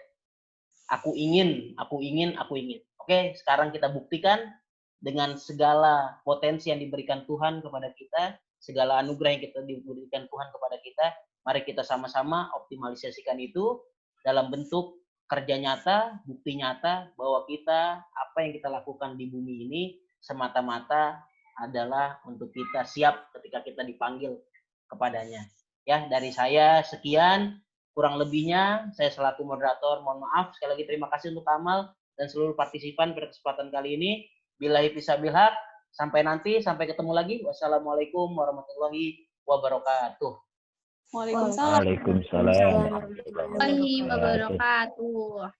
Aku ingin. Oke, sekarang kita buktikan dengan segala potensi yang diberikan Tuhan kepada kita, segala anugerah yang kita diberikan Tuhan kepada kita, mari kita sama-sama optimalisasikan itu dalam bentuk kerja nyata, bukti nyata bahwa apa yang kita lakukan di bumi ini semata-mata adalah untuk kita siap ketika kita dipanggil kepadanya. Ya, dari saya sekian, kurang lebihnya saya selaku moderator mohon maaf. Sekali lagi terima kasih untuk Amal dan seluruh partisipan pada kesempatan kali ini. Billahi fisabilil haq. Sampai ketemu lagi. Wassalamualaikum warahmatullahi wabarakatuh. Waalaikumsalam warahmatullahi wabarakatuh.